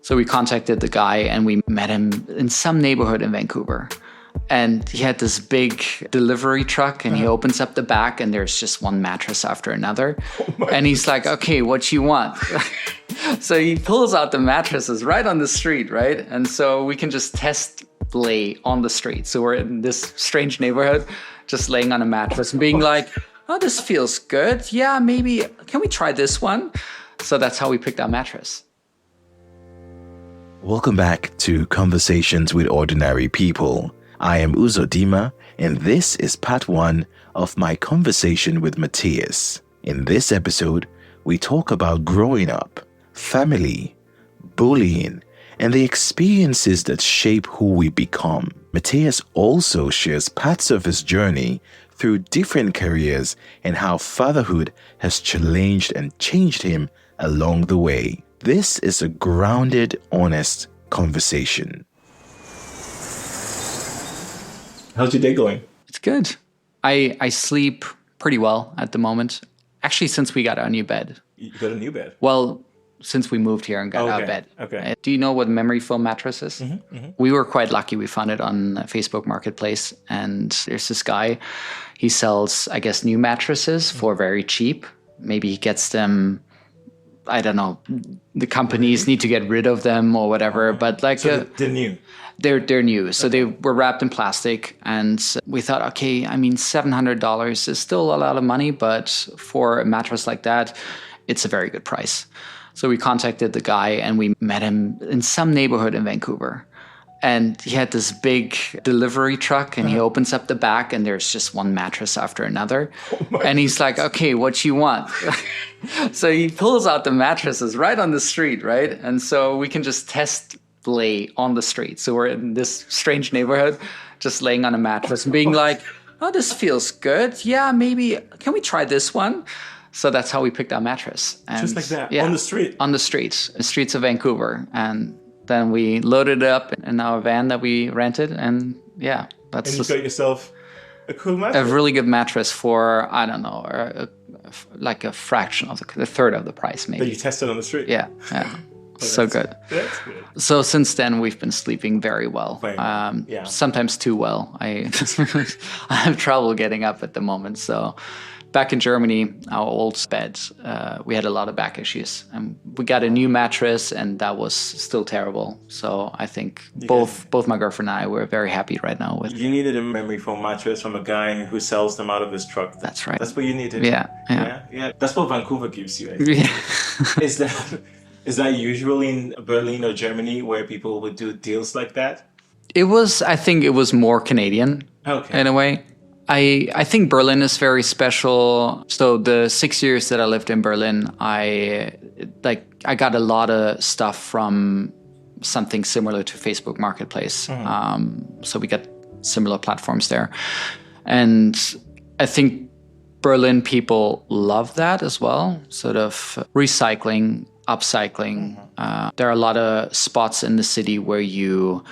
So we contacted the guy and we met him in some neighborhood in Vancouver. And he had this big delivery truck and he opens up the back and there's just one mattress after another. And he's like, okay, what you want? So he pulls out the mattresses right on the street, right? And so we can just test lay on the street. So we're in this strange neighborhood, just laying on a mattress and being like, oh, this feels good. Yeah, maybe, can we try this one? So that's how we picked our mattress. Welcome back to Conversations with Ordinary People. I am Uzodima, and this is part 1 of my conversation with Matthias. In this episode, we talk about growing up, family, bullying, and the experiences that shape who we become. Matthias also shares parts of his journey through different careers and how fatherhood has challenged and changed him along the way. This is a grounded, honest conversation. How's your day going? It's good. I sleep pretty well at the moment. Actually, since we got our new bed. You got a new bed? Well, since we moved here and got our bed. Okay. Do you know what memory foam mattress is? We were quite lucky. We found it on Facebook Marketplace. And there's this guy. He sells, I guess, new mattresses for very cheap. Maybe he gets them, I don't know. The companies need to get rid of them or whatever. But like... So they're new? They're new. So they were wrapped in plastic. And we thought, okay, I mean, $700 is still a lot of money. But for a mattress like that, it's a very good price. So we contacted the guy and we met him in some neighborhood in Vancouver. And he had this big delivery truck and he opens up the back and there's just one mattress after another. And he's like, okay, what you want? So he pulls out the mattresses right on the street, right? And so we can just test lay on the street. So we're in this strange neighborhood, just laying on a mattress and being like, oh, this feels good. Yeah, maybe, can we try this one? So that's how we picked our mattress. And just like that, yeah, on the street? On the streets of Vancouver. And then we loaded it up in our van that we rented. And yeah, that's and you got yourself a cool mattress? A really good mattress for, I don't know, like a fraction of the third of the price maybe. That you tested on the street? Yeah. So good. That's good. So since then, we've been sleeping very well. Yeah. Sometimes too well. I have trouble getting up at the moment. So back in Germany, our old bed, we had a lot of back issues. And we got a new mattress, and that was still terrible. So I think both my girlfriend and I were very happy right now with. You needed a memory foam mattress from a guy who sells them out of his truck. That's right. That's what you needed. Yeah. That's what Vancouver gives you, I think. Yeah. Is that usually in Berlin or Germany where people would do deals like that? I think it was more Canadian in a way. I think Berlin is very special. So the 6 years that I lived in Berlin, I got a lot of stuff from something similar to Facebook Marketplace. So we got similar platforms there. And I think Berlin people love that as well, sort of recycling, upcycling. There are a lot of spots in the city where you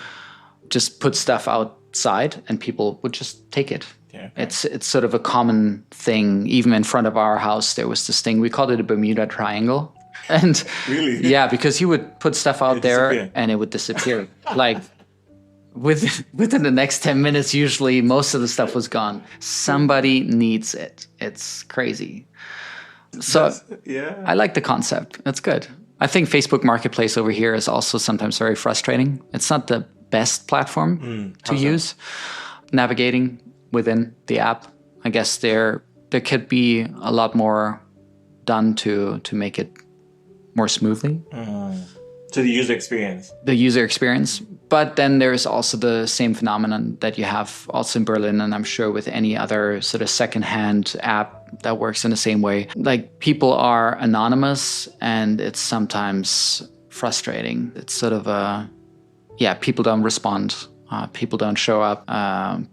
just put stuff outside and people would just take it. Yeah, okay. It's sort of a common thing. Even in front of our house, there was this thing, we called it a Bermuda Triangle. And really? Yeah, because you would put stuff out there and it would disappear. Like within the next 10 minutes, usually most of the stuff was gone. Somebody needs it. It's crazy. So I like the concept. That's good. I think Facebook Marketplace over here is also sometimes very frustrating. It's not the best platform to use. Navigating within the app, I guess there could be a lot more done to make it more smoothly. So the user experience. The user experience. But then there's also the same phenomenon that you have also in Berlin, and I'm sure with any other sort of secondhand app that works in the same way. Like people are anonymous and it's sometimes frustrating. It's sort of people don't respond. People don't show up.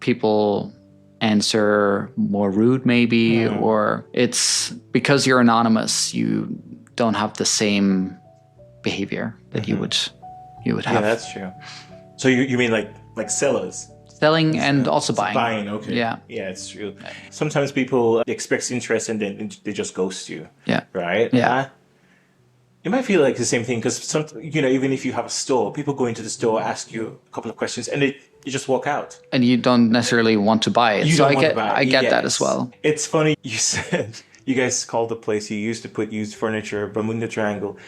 People answer more rude maybe, or it's because you're anonymous, you don't have the same behavior that you would have. Yeah, that's true. So you mean like sellers? Selling and also buying. Buying, okay. Yeah. Yeah, it's true. Sometimes people express interest and then they just ghost you. Yeah. Right? Yeah. It might feel like the same thing because even if you have a store, people go into the store, ask you a couple of questions, and you just walk out. And you don't necessarily want to buy it. I get that as well. It's funny you said you guys called the place you used to put used furniture Bermuda Triangle.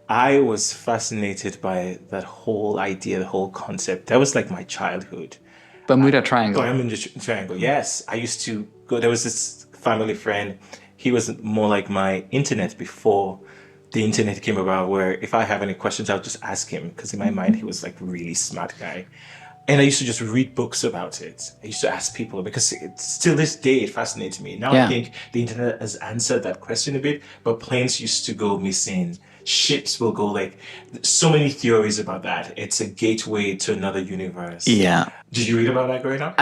I was fascinated by that whole idea, the whole concept. That was like my childhood. Bermuda Triangle. Bermuda Triangle, yes. I used to go, there was this family friend. He was more like my internet before the internet came about, where if I have any questions, I'll just ask him, because in my mind, he was like a really smart guy. And I used to just read books about it. I used to ask people, because still this day, it fascinates me. Now I think the internet has answered that question a bit, but planes used to go missing. Ships will go, like, so many theories about that. It's a gateway to another universe. Yeah. Did you read about that growing up?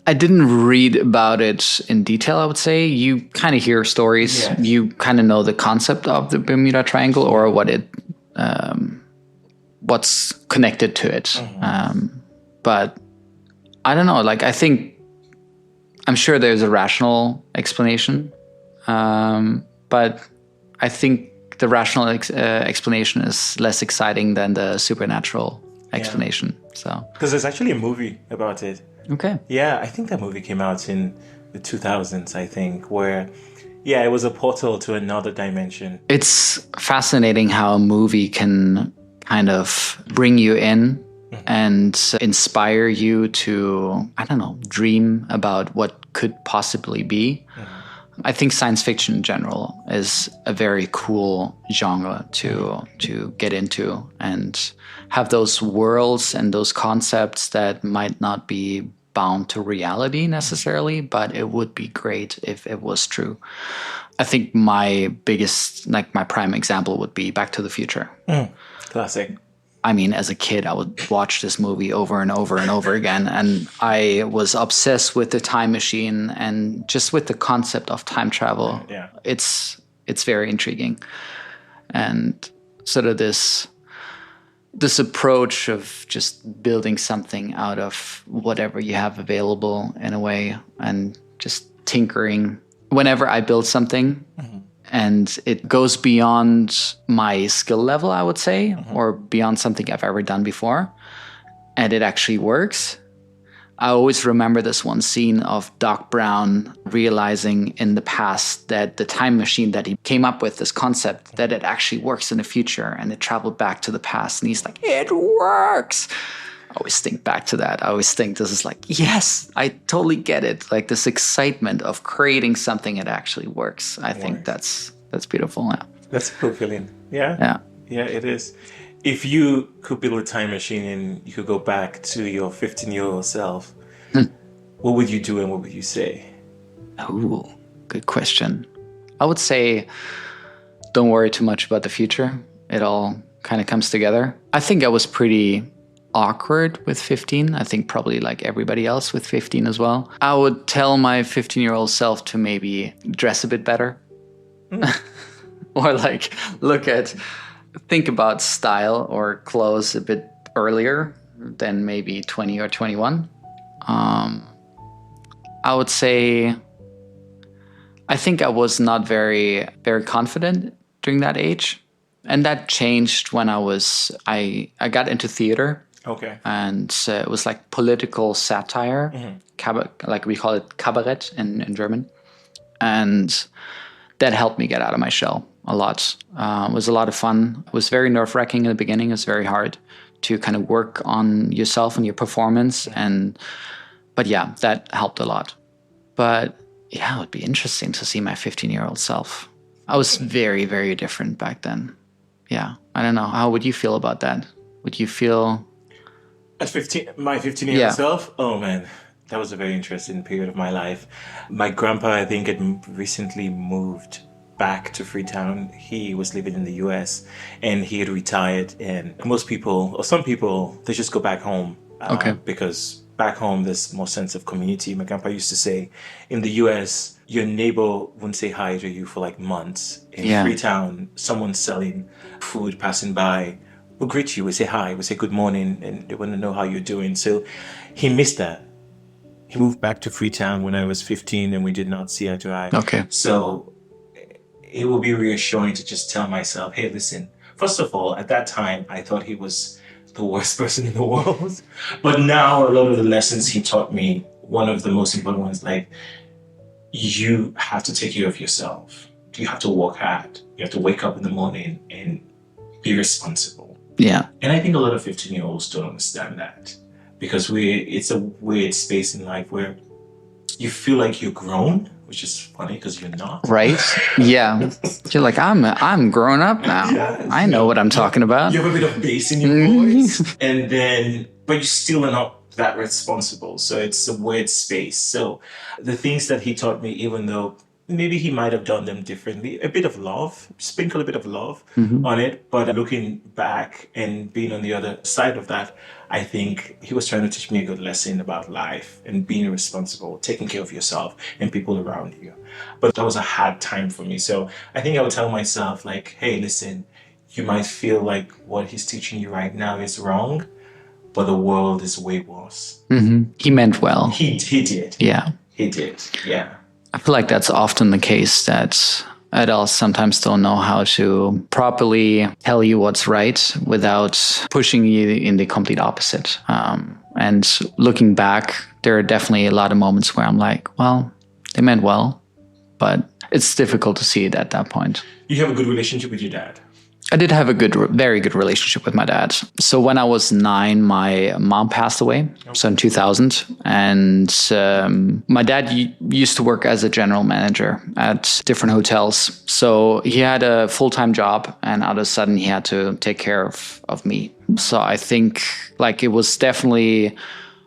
I didn't read about it in detail, I would say. You kind of hear stories. Yes. You kind of know the concept of the Bermuda Triangle, or what's connected to it. Mm-hmm. But I don't know. Like, I'm sure there's a rational explanation. But I think the rational explanation is less exciting than the supernatural explanation. So, because there's actually a movie about it. Okay. Yeah, I think that movie came out in the 2000s, I think, where, it was a portal to another dimension. It's fascinating how a movie can kind of bring you in and inspire you to, I don't know, dream about what could possibly be. I think science fiction in general is a very cool genre to get into and have those worlds and those concepts that might not be bound to reality necessarily, but it would be great if it was true. I think my prime example would be Back to the Future. Classic. I mean, as a kid, I would watch this movie over and over and over again. And I was obsessed with the time machine and just with the concept of time travel. Yeah. It's very intriguing. And sort of this approach of just building something out of whatever you have available in a way, and just tinkering. Whenever I build something, and it goes beyond my skill level, I would say, or beyond something I've ever done before, and it actually works. I always remember this one scene of Doc Brown realizing in the past that the time machine that he came up with, this concept, that it actually works in the future, and it traveled back to the past, and he's like, it works. I always think back to that. I always think this is like, yes, I totally get it. Like this excitement of creating something that actually works. I think that's beautiful. Yeah. That's a cool feeling. Yeah. Yeah. Yeah, it is. If you could build a time machine and you could go back to your 15-year-old self, what would you do and what would you say? Oh, good question. I would say, don't worry too much about the future. It all kind of comes together. I think I was pretty awkward with 15. I think probably like everybody else with 15 as well. I would tell my 15-year-old self to maybe dress a bit better. Or like think about style or clothes a bit earlier than maybe 20 or 21. I would say I think I was not very, very confident during that age. And that changed when I got into theater. Okay. And it was like political satire, like we call it cabaret in German. And that helped me get out of my shell a lot. It was a lot of fun. It was very nerve-wracking in the beginning. It was very hard to kind of work on yourself and your performance. But yeah, that helped a lot. But yeah, it would be interesting to see my 15-year-old self. I was very, very different back then. Yeah, I don't know. How would you feel about that? Would you feel... At 15, my 15-year-old self? Oh, man. That was a very interesting period of my life. My grandpa, I think, had recently moved back to Freetown. He was living in the US and he had retired. And most people, or some people, they just go back home. Because back home, there's more sense of community. My grandpa used to say, in the US, your neighbor wouldn't say hi to you for like months. In Freetown, someone selling food passing by will greet you, will say hi, will say good morning, and they want to know how you're doing. So he missed that. He moved back to Freetown when I was 15 and we did not see eye to eye. Okay. So it will be reassuring to just tell myself, hey, listen, First of all, at that time, I thought he was the worst person in the world. But now, a lot of the lessons he taught me, one of the most important ones, like, you have to take care of yourself. You have to work hard. You have to wake up in the morning and be responsible. Yeah. And I think a lot of 15-year-olds don't understand that, because it's a weird space in life where you feel like you're grown, which is funny because you're not. Right? Yeah. You're like, I'm grown up now. Yeah, I know what I'm talking about. You have a bit of bass in your voice. And then, but you still are not that responsible. So it's a weird space. So the things that he taught me, even though maybe he might have done them differently, a bit of love, sprinkle a bit of love on it. But looking back and being on the other side of that, I think he was trying to teach me a good lesson about life and being responsible, taking care of yourself and people around you. But that was a hard time for me. So I think I would tell myself, like, hey, listen, you might feel like what he's teaching you right now is wrong, but the world is way worse. He meant well. He did. Yeah. He did. Yeah. I feel like that's often the case, that adults sometimes don't know how to properly tell you what's right without pushing you in the complete opposite. And looking back, there are definitely a lot of moments where I'm like, well, they meant well, but it's difficult to see it at that point. You have a good relationship with your dad? I did have a very good relationship with my dad. So when I was 9, my mom passed away. So in 2000. And my dad used to work as a general manager at different hotels. So he had a full-time job, and all of a sudden he had to take care of me. So I think like it was definitely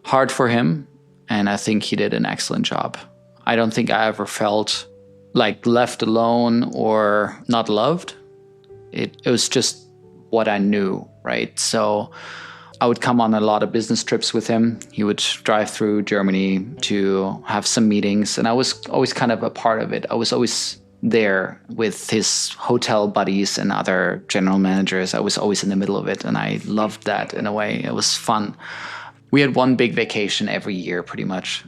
hard for him. And I think he did an excellent job. I don't think I ever felt like left alone or not loved. It was just what I knew, right? So I would come on a lot of business trips with him. He would drive through Germany to have some meetings, and I was always kind of a part of it. I was always there with his hotel buddies and other general managers. I was always in the middle of it, and I loved that in a way. It was fun. We had one big vacation every year, pretty much.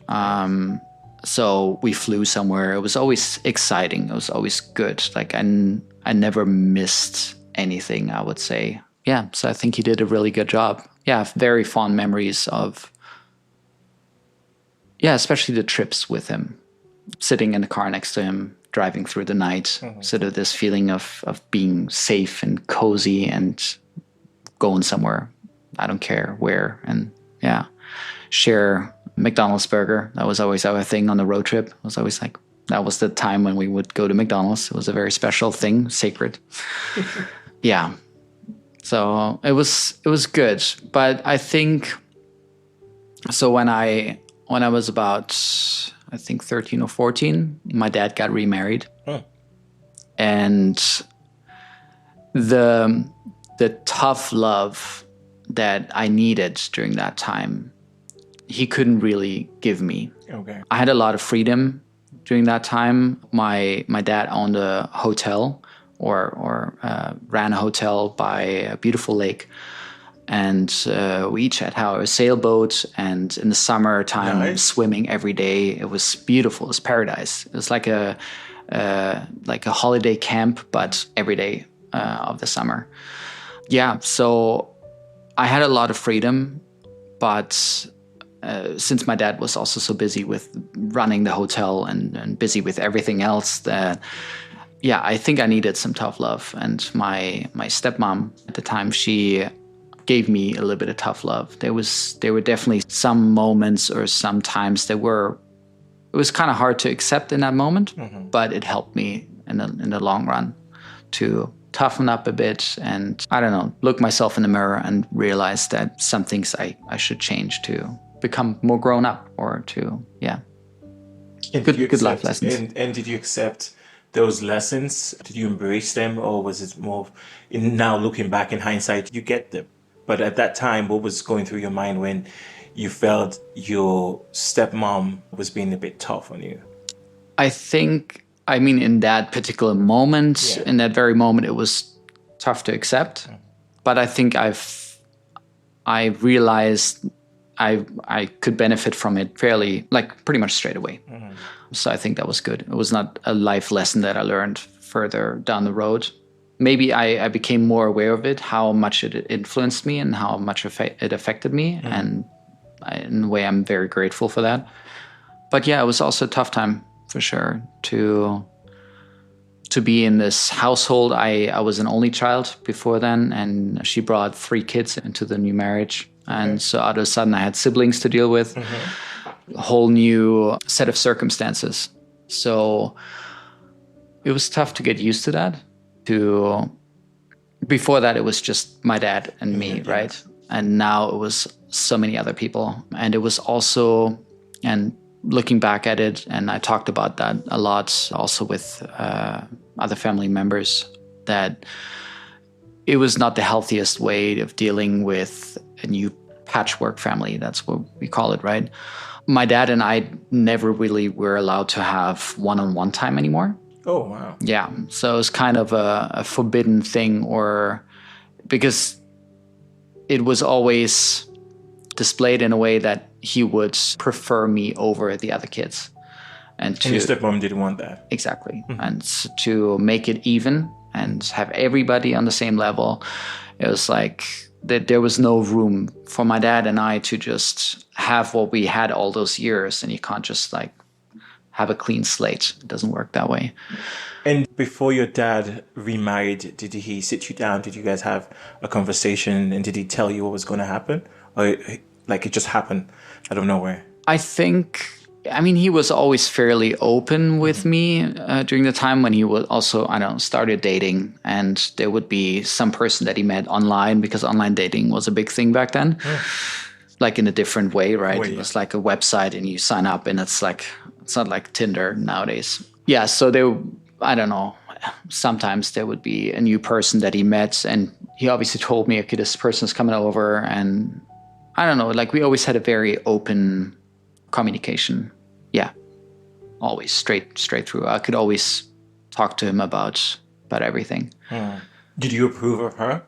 So we flew somewhere. It was always exciting. It was always good. Like I never missed anything, I would say. Yeah, so I think he did a really good job. Yeah, I have very fond memories of, especially the trips with him. Sitting in the car next to him, driving through the night. Sort of this feeling of being safe and cozy and going somewhere. I don't care where. And yeah, share McDonald's burger. That was always our thing on the road trip. It was always like, that was the time when we would go to McDonald's. It was a very special thing, sacred. Yeah. So it was good. But I think, so when I was about, I think 13 or 14, my dad got remarried. And the tough love that I needed during that time, he couldn't really give me. Okay. I had a lot of freedom during that time. My dad owned a hotel or ran a hotel by a beautiful lake. And we each had our sailboat, and in the summertime, swimming every day. It was beautiful. It was paradise. It was like a holiday camp, but every day of the summer. Yeah, so I had a lot of freedom, but since my dad was also so busy with running the hotel and busy with everything else, that I think I needed some tough love. And my stepmom at the time, she gave me a little bit of tough love. There were definitely some moments or some times it was kind of hard to accept in that moment, but it helped me in the long run to toughen up a bit and, I don't know, look myself in the mirror and realize that some things I should change to become more grown up, or to, good life lessons. And did you accept those lessons? Did you embrace them, or was it more, now looking back in hindsight, you get them? But at that time, what was going through your mind when you felt your stepmom was being a bit tough on you? In that particular moment, in that very moment, it was tough to accept. But I think I realized I could benefit from it fairly, like pretty much straight away. So I think that was good. It was not a life lesson that I learned further down the road. maybe I became more aware of it, how much it influenced me and how much it affected me. And in a way, I'm very grateful for that. But yeah, it was also a tough time for sure to be in this household. I was an only child before then, and she brought 3 kids into the new marriage. And so all of a sudden I had siblings to deal with, a whole new set of circumstances. So it was tough to get used to that. Before that, it was just my dad and me, right? And now it was so many other people. And it was also, and looking back at it, and I talked about that a lot also with other family members, that it was not the healthiest way of dealing with a new patchwork family. That's what we call it, right? My dad and I never really were allowed to have one-on-one time anymore. Oh, wow. Yeah. So it was kind of a forbidden thing, or because it was always displayed in a way that he would prefer me over the other kids. And your stepmom didn't want that. Exactly. And to make it even and have everybody on the same level, it was like that there was no room for my dad and I to just have what we had all those years. And you can't just like have a clean slate. It doesn't work that way. And before your dad remarried, did he sit you down? Did you guys have a conversation? And did he tell you what was going to happen? Or like it just happened out of nowhere? I think, I mean, he was always fairly open with me during the time when he was also, started dating. And there would be some person that he met online, because online dating was a big thing back then. Like in a different way, right? It was like a website and you sign up, and it's not like Tinder nowadays. Yeah, so I don't know, sometimes there would be a new person that he met, and he obviously told me, okay, this person's coming over, and I don't know, like we always had a very open communication. Yeah, always straight through. I could always talk to him about everything. Did you approve of her?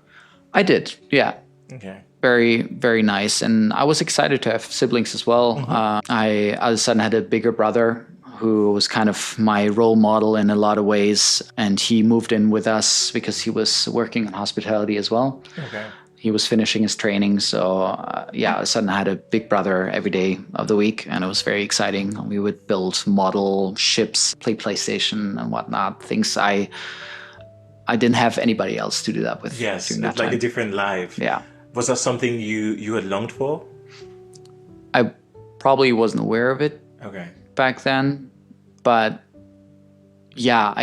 I did, yeah. Okay. Very, very nice. And I was excited to have siblings as well. I all of a sudden had a bigger brother who was kind of my role model in a lot of ways. And he moved in with us because he was working in hospitality as well. Okay. He was finishing his training. So all of a sudden I had a big brother every day of the week. And it was very exciting. We would build model ships, play PlayStation and whatnot. Things I didn't have anybody else to do that with. Yes, during that it's like time. a different life. Yeah. Was that something you had longed for? I probably wasn't aware of it back then. But yeah,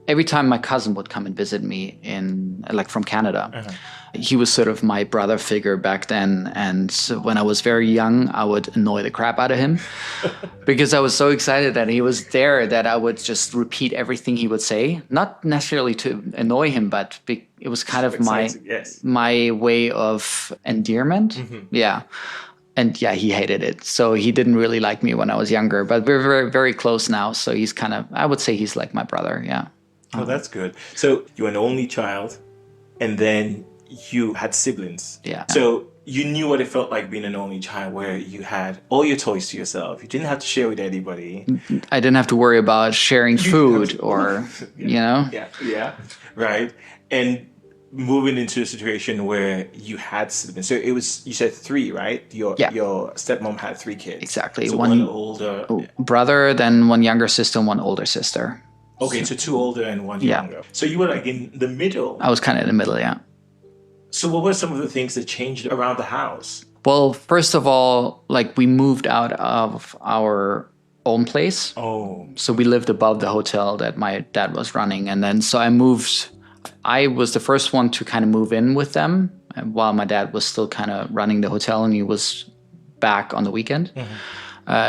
every time my cousin would come and visit me from Canada, he was sort of my brother figure back then. And when I was very young, I would annoy the crap out of him because I was so excited that he was there that I would just repeat everything he would say. Not necessarily to annoy him, but it was kind of my way of endearment. Yeah. And yeah, he hated it. So he didn't really like me when I was younger, but we're very, very close now. So he's I would say he's like my brother. Yeah. Oh, that's good. So you're an only child, and then you had siblings. Yeah. So you knew what it felt like being an only child, where you had all your toys to yourself. You didn't have to share with anybody. I didn't have to worry about sharing food or, Yeah. Right. And moving into a situation where you had siblings. So it was, you said 3, right? Your stepmom had 3 kids. Exactly. So one older brother, then one younger sister, and one older sister. Okay, so 2 older and 1 younger. So you were like in the middle. I was kind of in the middle, yeah. So what were some of the things that changed around the house? Well, first of all, like we moved out of our own place. Oh. So we lived above the hotel that my dad was running. And then so I was the first one to kind of move in with them while my dad was still kind of running the hotel and he was back on the weekend.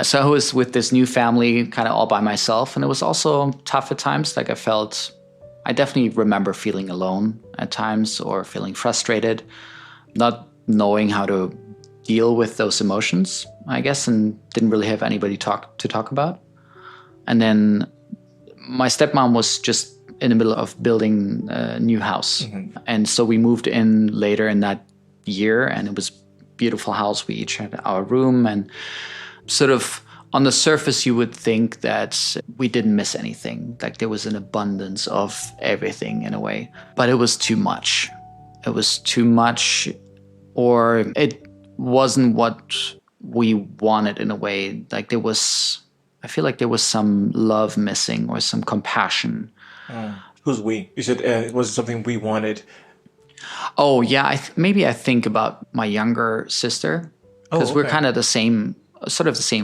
So I was with this new family kind of all by myself. And it was also tough at times. Like I definitely remember feeling alone at times or feeling frustrated, not knowing how to deal with those emotions, I guess, and didn't really have anybody to talk about. And then my stepmom was just in the middle of building a new house. And so we moved in later in that year and it was a beautiful house. We each had our room and sort of on the surface, you would think that we didn't miss anything. Like there was an abundance of everything in a way, but it was too much. It was too much, or it wasn't what we wanted in a way. Like I feel like there was some love missing or some compassion. Who's we? You said it was something we wanted. Oh yeah, maybe I think about my younger sister, because we're kind of the same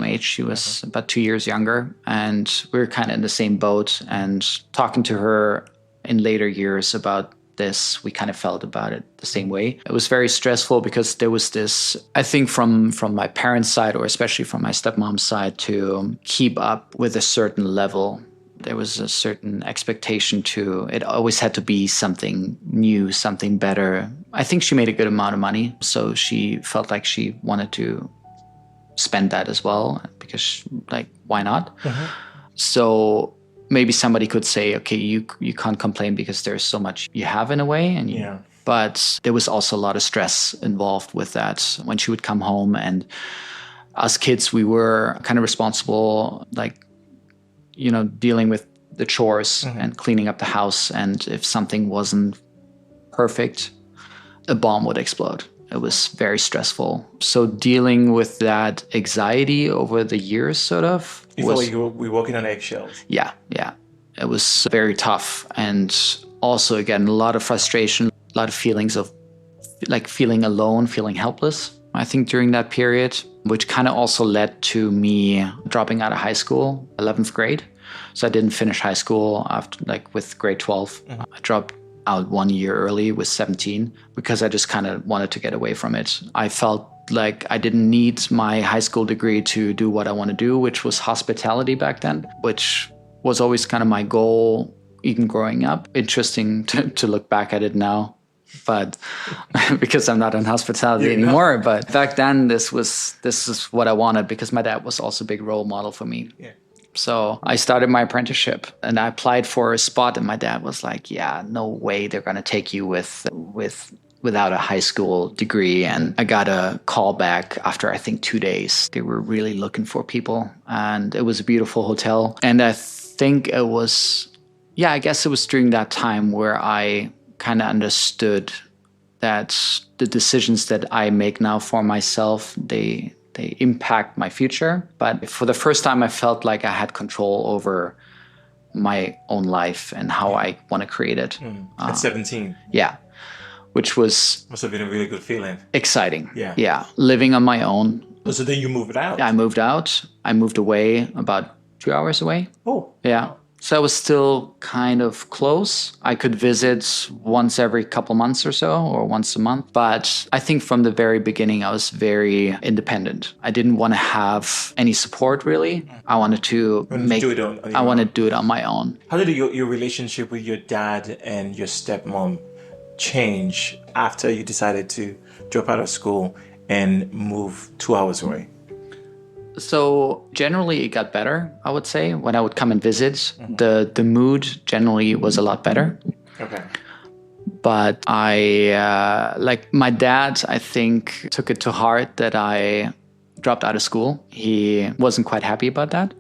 age. She was about 2 years younger, and we were kind of in the same boat. And talking to her in later years about this, we kind of felt about it the same way. It was very stressful because there was this, I think from my parents' side, or especially from my stepmom's side, to keep up with a certain level. There was a certain expectation it always had to be something new, something better. I think she made a good amount of money, so she felt like she wanted to spend that as well, because like, why not? So maybe somebody could say, okay, you can't complain because there's so much you have in a way. But there was also a lot of stress involved with that when she would come home. And us kids, we were kind of responsible, like, dealing with the chores and cleaning up the house. And if something wasn't perfect, a bomb would explode. It was very stressful. So dealing with that anxiety over the years, sort of. You felt like you were walking on eggshells. Yeah. It was very tough. And also, again, a lot of frustration, a lot of feelings of like feeling alone, feeling helpless, I think, during that period, which kind of also led to me dropping out of high school, 11th grade. So I didn't finish high school with grade 12. I dropped out 1 year early with 17 because I just kind of wanted to get away from it. I felt like I didn't need my high school degree to do what I want to do, which was hospitality back then, which was always kind of my goal, even growing up. Interesting to look back at it now, but because I'm not in hospitality anymore. But back then, this is what I wanted, because my dad was also a big role model for me. Yeah. So I started my apprenticeship and I applied for a spot, and my dad was like, yeah, no way they're going to take you without a high school degree. And I got a call back after, I think, 2 days. They were really looking for people, and it was a beautiful hotel. And I think it was, I guess it was during that time where I kind of understood that the decisions that I make now for myself, they impact my future. But for the first time, I felt like I had control over my own life and how I want to create it. At 17? Yeah. Which must have been a really good feeling. Exciting. Yeah. Living on my own. So then you moved out? I moved out. I moved away, about 2 hours away. Oh. Yeah. So I was still kind of close. I could visit once every couple months or so, or once a month. But I think from the very beginning, I was very independent. I didn't want to have any support, really. I wanted to do it on my own. How did your relationship with your dad and your stepmom change after you decided to drop out of school and move 2 hours away? So generally it got better, I would say. When I would come and visit, the mood generally was a lot better. Okay. But my dad, I think, took it to heart that I dropped out of school. He wasn't quite happy about that.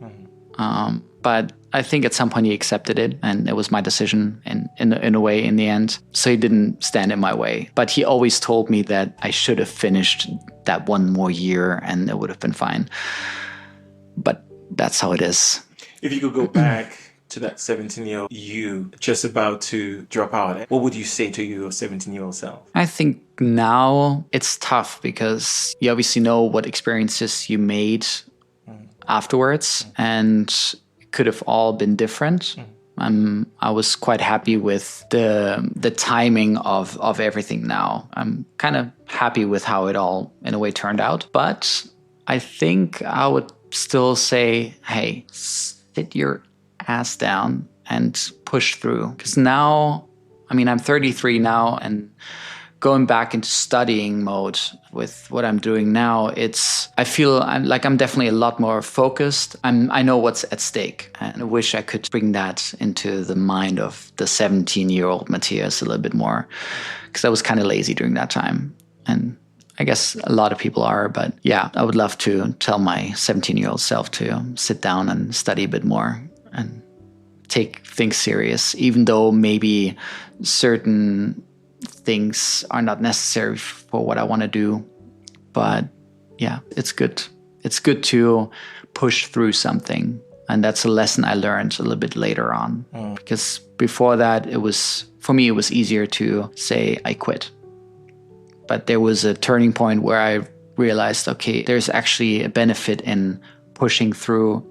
But I think at some point he accepted it, and it was my decision in a way in the end. So he didn't stand in my way. But he always told me that I should have finished that one more year and it would have been fine. But that's how it is. If you could go back to that 17-year-old you just about to drop out, what would you say to your 17-year-old self? I think now it's tough because you obviously know what experiences you made afterwards, and it could have all been different. I was quite happy with the timing of everything now. I'm kind of happy with how it all, in a way, turned out. But I think I would still say, hey, sit your ass down and push through. Because now, I'm 33 now, and going back into studying mode with what I'm doing now, I feel I'm definitely a lot more focused. I know what's at stake, and I wish I could bring that into the mind of the 17-year-old Matthias a little bit more, because I was kind of lazy during that time. And I guess a lot of people are, but yeah, I would love to tell my 17-year-old self to sit down and study a bit more and take things serious, even though maybe certain things are not necessary for what I want to do. But yeah, it's good. It's good to push through something. And that's a lesson I learned a little bit later on. Because before that, for me, it was easier to say I quit. But there was a turning point where I realized, okay, there's actually a benefit in pushing through,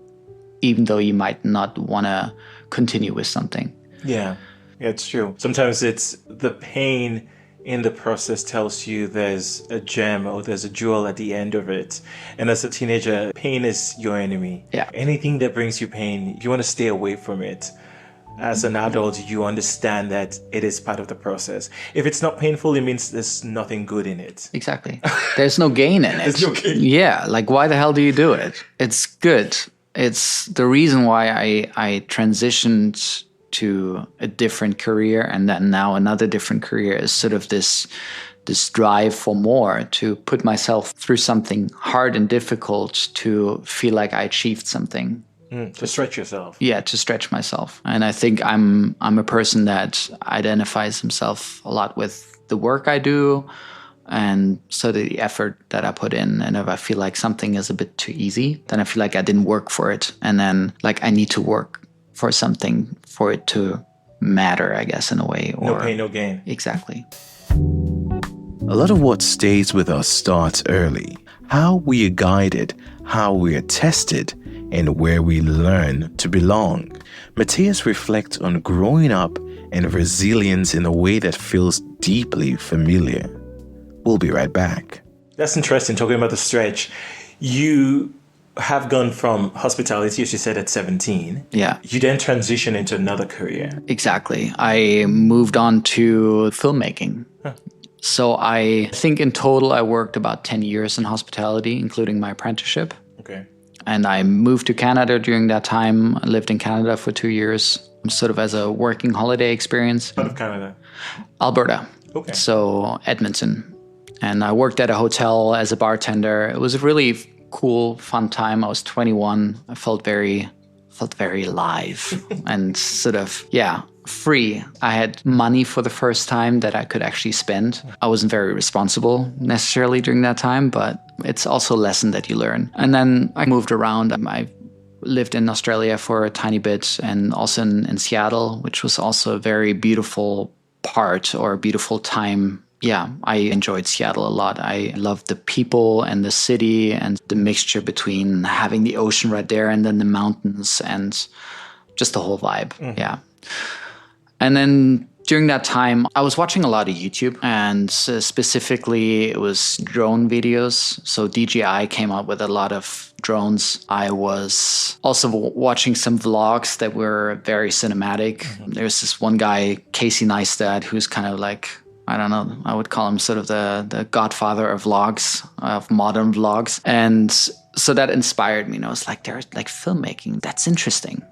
even though you might not want to continue with something. Yeah, it's true. Sometimes it's the pain in the process tells you there's a gem or there's a jewel at the end of it. And as a teenager, pain is your enemy. Yeah. Anything that brings you pain, you want to stay away from it. As an adult, you understand that it is part of the process. If it's not painful, it means there's nothing good in it. Exactly. There's no gain in it. There's no gain. Yeah. Like, why the hell do you do it? It's good. It's the reason why I transitioned to a different career, and then now another different career is sort of this drive for more, to put myself through something hard and difficult to feel like I achieved something. To stretch yourself. Yeah, to stretch myself. And I think I'm a person that identifies himself a lot with the work I do, and so the effort that I put in. And if I feel like something is a bit too easy, then I feel like I didn't work for it. And then like I need to work for something for it to matter, I guess, in a way. Or, no pain, no gain. Exactly. A lot of what stays with us starts early. How we are guided, how we are tested, and where we learn to belong. Matthias reflects on growing up and resilience in a way that feels deeply familiar. We'll be right back. That's interesting, talking about the stretch. You have gone from hospitality, as you said, at 17. Yeah. You then transition into another career. Exactly. I moved on to filmmaking. So I think in total I worked about 10 years in hospitality, including my apprenticeship. Okay. And I moved to Canada during that time. I lived in Canada for 2 years, sort of as a working holiday experience. Out of Canada? Alberta. Okay. So Edmonton. And I worked at a hotel as a bartender. It was a really cool, fun time. I was 21. I felt very alive and sort of, free. I had money for the first time that I could actually spend. I wasn't very responsible necessarily during that time, but it's also a lesson that you learn. And then I moved around. I lived in Australia for a tiny bit, and also in Seattle, which was also a very beautiful part or a beautiful time. Yeah, I enjoyed Seattle a lot. I loved the people and the city and the mixture between having the ocean right there and then the mountains and just the whole vibe. Mm-hmm. Yeah. And then during that time, I was watching a lot of YouTube, and specifically it was drone videos. So DJI came out with a lot of drones. I was also watching some vlogs that were very cinematic. Mm-hmm. There's this one guy, Casey Neistat, who's kind of like, I don't know, I would call him sort of the godfather of vlogs, of modern vlogs. And so that inspired me. And I was like, there's like filmmaking, that's interesting.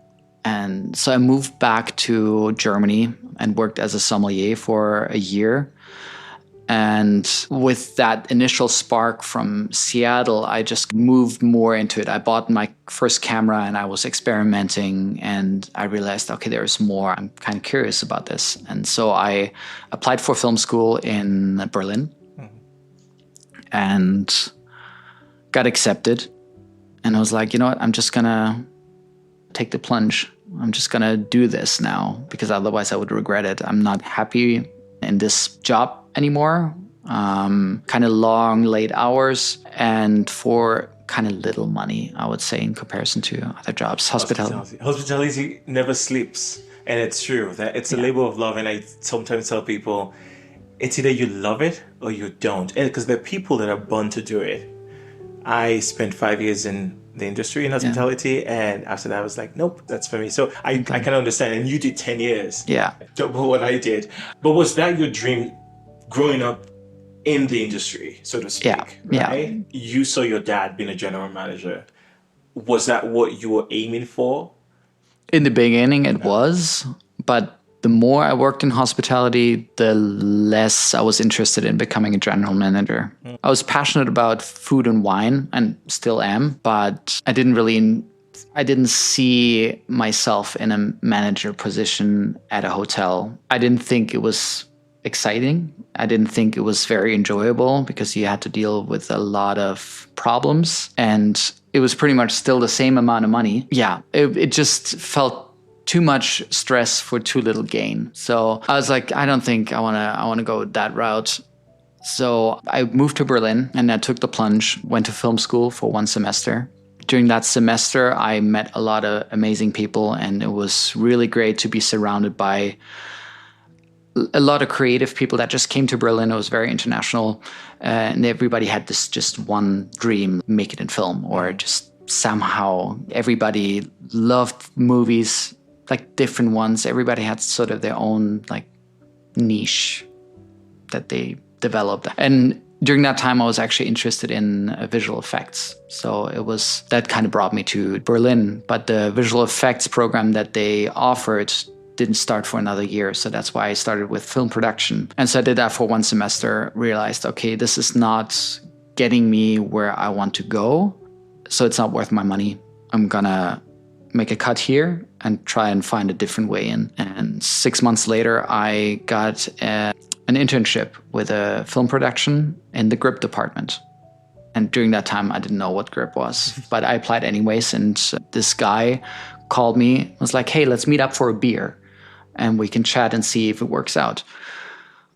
And so I moved back to Germany and worked as a sommelier for a year. And with that initial spark from Seattle, I just moved more into it. I bought my first camera and I was experimenting, and I realized, okay, there's more. I'm kind of curious about this. And so I applied for film school in Berlin and got accepted. And I was like, you know what, I'm just going to take the plunge. I'm just going to do this now, because otherwise I would regret it. I'm not happy in this job anymore. Kind of long, late hours, and for kind of little money, I would say, in comparison to other jobs. Hospitality never sleeps. And it's true that it's a labor of love. And I sometimes tell people, it's either you love it or you don't. And because there are people that are born to do it. I spent 5 years in the industry in hospitality, and after that I was like, nope, that's for me. So I can understand. And you did 10 years. Yeah. Double what I did. But was that your dream growing up in the industry, so to speak? Yeah. Right? Yeah. You saw your dad being a general manager. Was that what you were aiming for? In the beginning it was, but the more I worked in hospitality, the less I was interested in becoming a general manager. I was passionate about food and wine and still am, but I didn't see myself in a manager position at a hotel. I didn't think it was exciting. I didn't think it was very enjoyable because you had to deal with a lot of problems and it was pretty much still the same amount of money. Yeah, it just felt too much stress for too little gain. So I was like, I don't think I want to go that route. So I moved to Berlin and I took the plunge, went to film school for 1 semester. During that semester, I met a lot of amazing people and it was really great to be surrounded by a lot of creative people that just came to Berlin. It was very international and everybody had this just one dream, make it in film, or just somehow everybody loved movies, like different ones. Everybody had sort of their own like niche that they developed. And during that time, I was actually interested in visual effects. So that kind of brought me to Berlin. But the visual effects program that they offered didn't start for another year. So that's why I started with film production. And so I did that for 1 semester, realized, okay, this is not getting me where I want to go. So it's not worth my money. I'm going to make a cut here and try and find a different way in. And 6 months later, I got an internship with a film production in the grip department. And during that time, I didn't know what grip was, but I applied anyways. And this guy called me, was like, hey, let's meet up for a beer and we can chat and see if it works out.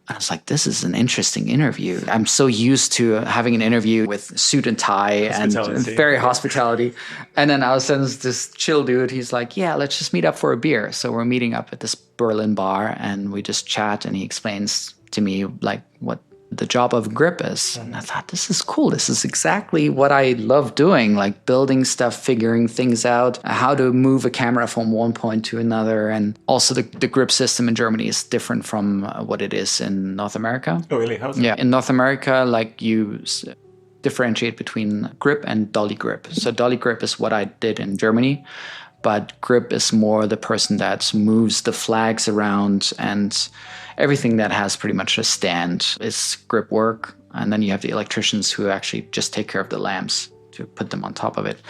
I was like, this is an interesting interview. I'm so used to having an interview with suit and tie and very hospitality. And then all of a sudden, this chill dude, he's like, yeah, let's just meet up for a beer. So we're meeting up at this Berlin bar and we just chat and he explains to me like what the job of grip is. And I thought, this is cool. This is exactly what I love doing, like building stuff, figuring things out, how to move a camera from one point to another. And also the grip system in Germany is different from what it is in North America. Oh, really? How's that? Yeah, in North America, like you differentiate between grip and dolly grip. So dolly grip is what I did in Germany, but grip is more the person that moves the flags around, and everything that has pretty much a stand is grip work. And then you have the electricians who actually just take care of the lamps to put them on top of it.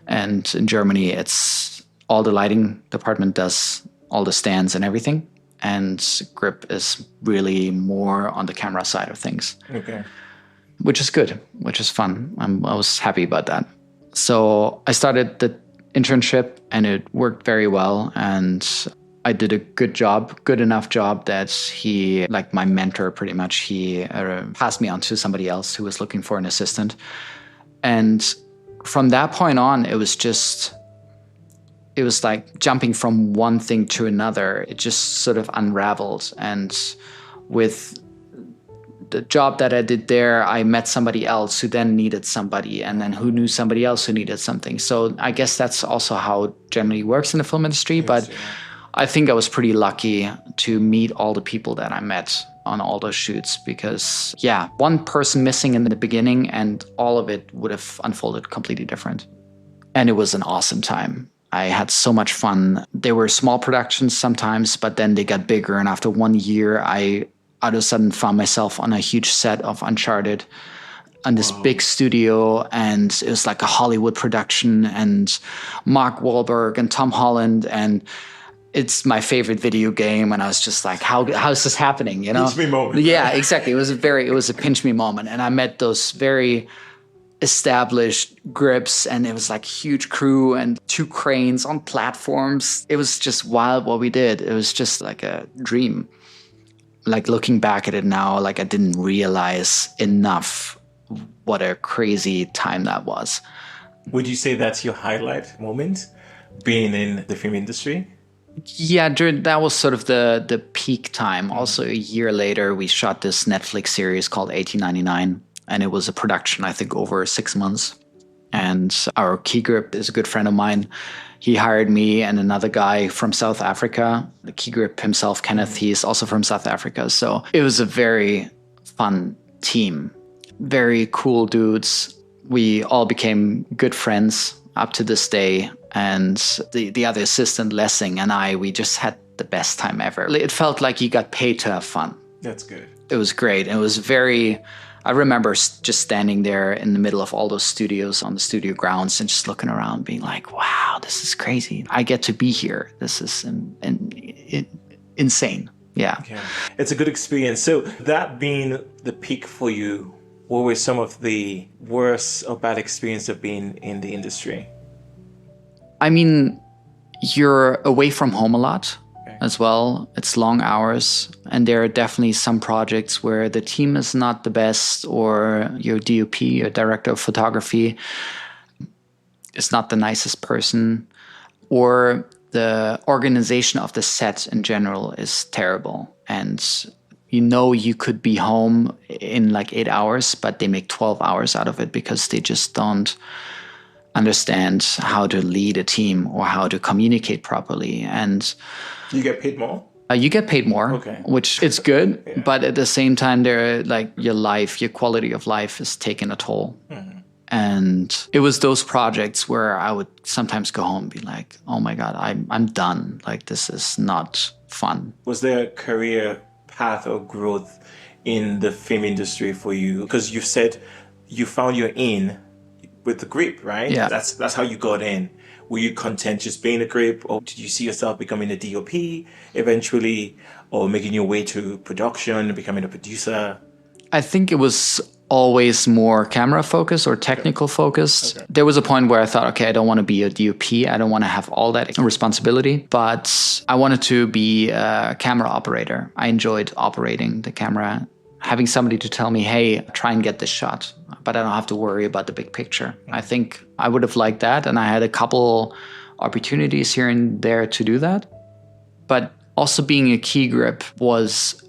And in Germany, it's all the lighting department does all the stands and everything. And grip is really more on the camera side of things. Okay. Which is good, which is fun. I was happy about that. So I started the internship and it worked very well. And I did a good enough job that he, like my mentor pretty much, he passed me on to somebody else who was looking for an assistant. And from that point on, it was like jumping from one thing to another. It just sort of unraveled. And with the job that I did there, I met somebody else who then needed somebody, and then who knew somebody else who needed something. So I guess that's also how it generally works in the film industry. But I think I was pretty lucky to meet all the people that I met on all those shoots because, yeah, one person missing in the beginning and all of it would have unfolded completely different. And it was an awesome time. I had so much fun. They were small productions sometimes, but then they got bigger. And after 1 year, I all of a sudden found myself on a huge set of Uncharted on this big studio, and it was like a Hollywood production, and Mark Wahlberg and Tom Holland, and it's my favorite video game. And I was just like, how is this happening? You know? Pinch me moment. Yeah, exactly. It was a pinch me moment. And I met those very established grips, and it was like huge crew and 2 cranes on platforms. It was just wild what we did. It was just like a dream. Like looking back at it now, like I didn't realize enough what a crazy time that was. Would you say that's your highlight moment, being in the film industry? Yeah, that was sort of the peak time. Also, a year later, we shot this Netflix series called 1899, and it was a production, I think, over 6 months. And our key grip is a good friend of mine. He hired me and another guy from South Africa. The key grip himself, Kenneth, he is also from South Africa. So it was a very fun team. Very cool dudes. We all became good friends up to this day. And the other assistant, Lessing, and we just had the best time ever. It felt like you got paid to have fun. That's good. It was great. It was very... I remember just standing there in the middle of all those studios on the studio grounds and just looking around being like, wow, this is crazy. I get to be here. This is insane. Yeah. Okay. It's a good experience. So that being the peak for you, what were some of the worst or bad experiences of being in the industry? I mean, you're away from home a lot. As well. It's long hours, and there are definitely some projects where the team is not the best, or your DOP, your director of photography, is not the nicest person, or the organization of the set in general is terrible. And you could be home in like 8 hours, but they make 12 hours out of it because they just don't understand how to lead a team or how to communicate properly. And you get paid more? You get paid more, okay, which is good. Yeah. But at the same time, your quality of life is taking a toll. Mm-hmm. And it was those projects where I would sometimes go home and be like, oh my God, I'm done. Like, this is not fun. Was there a career path or growth in the film industry for you? Because you said you found your in with the grip, right? Yeah. That's how you got in. Were you content just being a grip, or did you see yourself becoming a DOP eventually, or making your way to production, becoming a producer? I think it was always more camera focused or technical focused. Okay. There was a point where I thought, okay, I don't want to be a DOP. I don't want to have all that responsibility, but I wanted to be a camera operator. I enjoyed operating the camera, having somebody to tell me, hey, try and get this shot, but I don't have to worry about the big picture. I think I would have liked that, and I had a couple opportunities here and there to do that. But also being a key grip was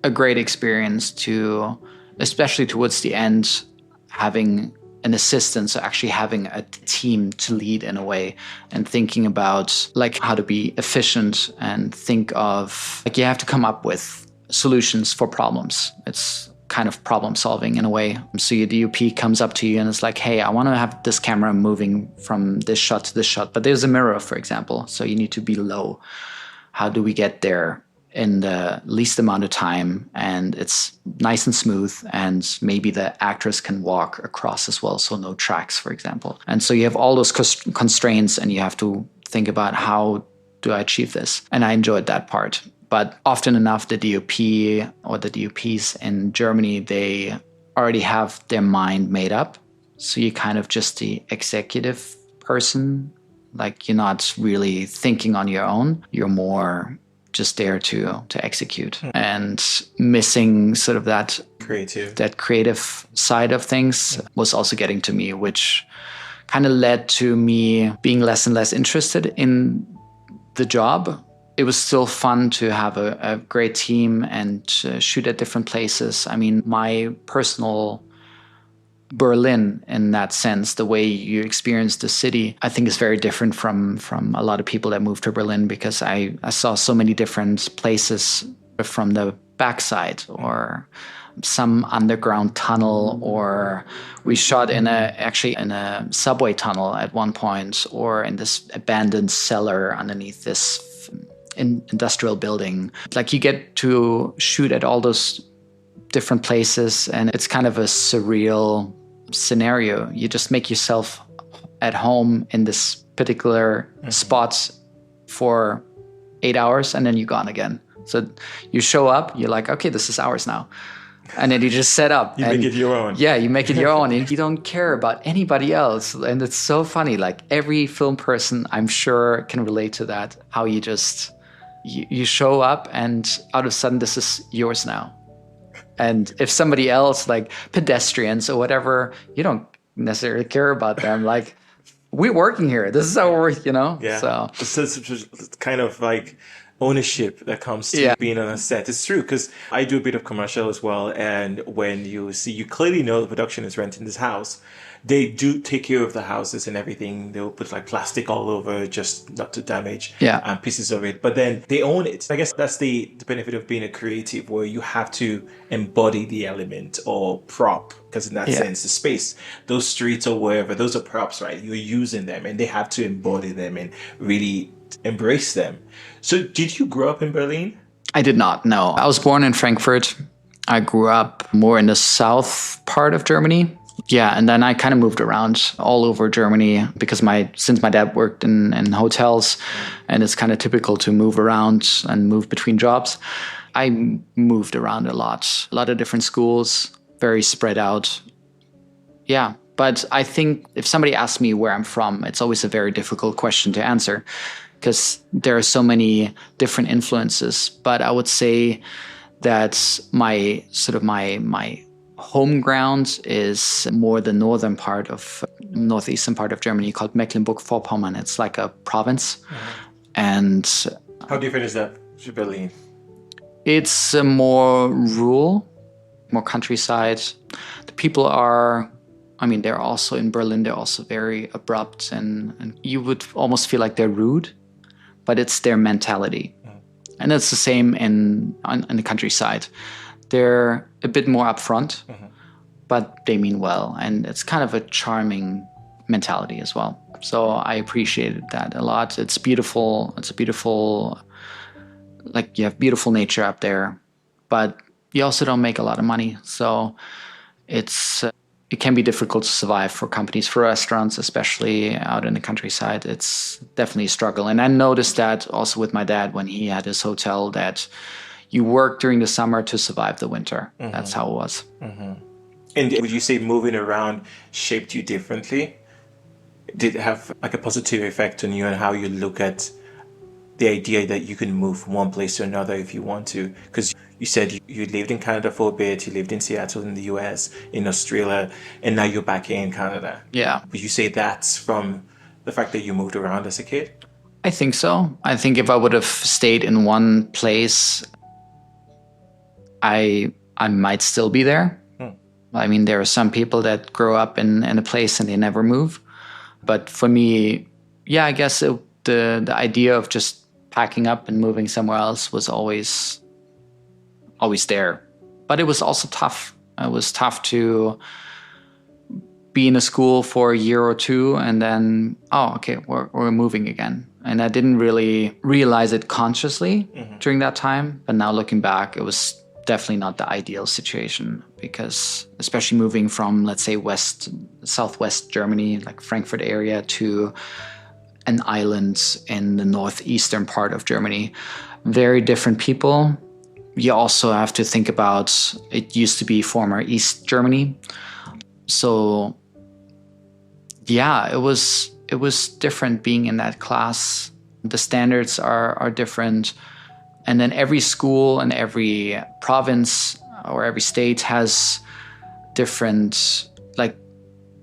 a great experience to, especially towards the end, having an assistant, so actually having a team to lead in a way, and thinking about like how to be efficient and think of, like, you have to come up with solutions for problems. It's kind of problem solving in a way. So your DOP comes up to you and it's like, hey, I want to have this camera moving from this shot to this shot, but there's a mirror, for example, so you need to be low. How do we get there in the least amount of time and it's nice and smooth, and maybe the actress can walk across as well, so no tracks, for example. And so you have all those constraints and you have to think about, how do I achieve this? And I enjoyed that part. But often enough, the DOP or the DOPs in Germany, they already have their mind made up. So you're kind of just the executive person. Like, you're not really thinking on your own. You're more just there to execute. And missing sort of that creative side of things was also getting to me, which kind of led to me being less and less interested in the job. It was still fun to have a great team and shoot at different places. I mean, my personal Berlin, in that sense, the way you experience the city, I think is very different from a lot of people that moved to Berlin, because I saw so many different places from the backside, or some underground tunnel, or we shot in a subway tunnel at one point, or in this abandoned cellar underneath this industrial building. Like, you get to shoot at all those different places, and it's kind of a surreal scenario. You just make yourself at home in this particular spot for 8 hours, and then you're gone again. So you show up, you're like, okay, this is ours now. And then you just set up. You make it your own. Yeah, you make it your own, and you don't care about anybody else. And it's so funny. Like, every film person, I'm sure, can relate to that. How you just, you show up, and out of a sudden, this is yours now. And if somebody else, like pedestrians or whatever, you don't necessarily care about them. Like, we're working here. This is how we're, Yeah. So it's kind of like ownership that comes to being on a set. It's true, because I do a bit of commercial as well. And when you clearly know the production is renting this house, they do take care of the houses and everything. They'll put like plastic all over just not to damage pieces of it. But then they own it. I guess that's the benefit of being a creative, where you have to embody the element or prop. Because in that sense, the space, those streets or wherever, those are props, right? You're using them, and they have to embody them and really and embrace them. So did you grow up in Berlin? I did not, no. I was born in Frankfurt. I grew up more in the south part of Germany. Yeah, and then I kind of moved around all over Germany because since my dad worked in hotels, and it's kind of typical to move around and move between jobs. I moved around a lot of different schools, very spread out. Yeah, but I think if somebody asks me where I'm from, it's always a very difficult question to answer because there are so many different influences. But I would say that my home ground is more the northeastern part of Germany called Mecklenburg-Vorpommern. It's like a province. And how different is that to Berlin? It's more rural, more countryside. The people they're also in Berlin, they're also very abrupt and you would almost feel like they're rude, but it's their mentality. And it's the same in the countryside. They're a bit more upfront, but they mean well. And it's kind of a charming mentality as well. So I appreciated that a lot. It's beautiful. It's a beautiful, like you have beautiful nature up there, but you also don't make a lot of money. So it can be difficult to survive for companies, for restaurants, especially out in the countryside. It's definitely a struggle. And I noticed that also with my dad when he had his hotel, that you work during the summer to survive the winter. That's how it was. And would you say moving around shaped you differently? Did it have like a positive effect on you and how you look at the idea that you can move from one place to another if you want to? Because you said you lived in Canada for a bit, you lived in Seattle in the US, in Australia, and now you're back in Canada. Yeah. Would you say that's from the fact that you moved around as a kid? I think so. I think if I would have stayed in one place, I might still be there. I mean, there are some people that grow up in a place and they never move. But for me, yeah, I guess the idea of just packing up and moving somewhere else was always there. But it was also tough. It was tough to be in a school for a year or two and then, we're moving again. And I didn't really realize it consciously during that time. But now looking back, it was definitely not the ideal situation because especially moving from, let's say, southwest Germany, like Frankfurt area, to an island in the northeastern part of Germany, very different people. You also have to think about, it used to be former East Germany. So yeah, it was different being in that class. The standards are different. And then every school and every province or every state has different, like,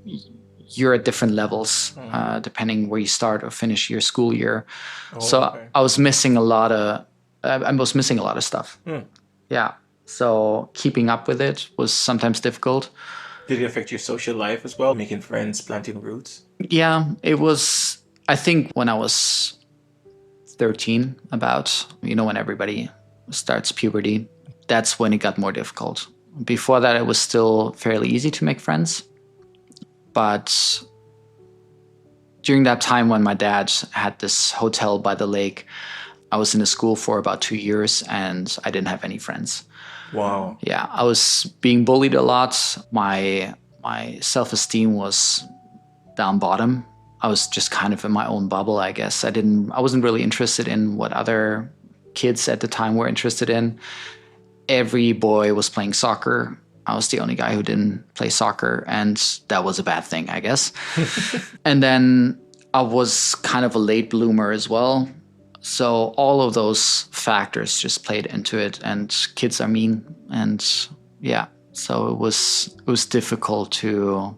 you're at different levels depending where you start or finish your school year. I was missing a lot of stuff. Yeah. So keeping up with it was sometimes difficult. Did it affect your social life as well? Making friends, planting roots? Yeah, it was, I think when I was 13, about, when everybody starts puberty, that's when it got more difficult. Before that, it was still fairly easy to make friends. But during that time when my dad had this hotel by the lake, I was in a school for about 2 years and I didn't have any friends. Wow. Yeah, I was being bullied a lot. My self-esteem was down bottom. I was just kind of in my own bubble, I guess. I wasn't really interested in what other kids at the time were interested in. Every boy was playing soccer. I was the only guy who didn't play soccer, and that was a bad thing, I guess. And then I was kind of a late bloomer as well. So all of those factors just played into it, and kids are mean. And yeah, so it was difficult to,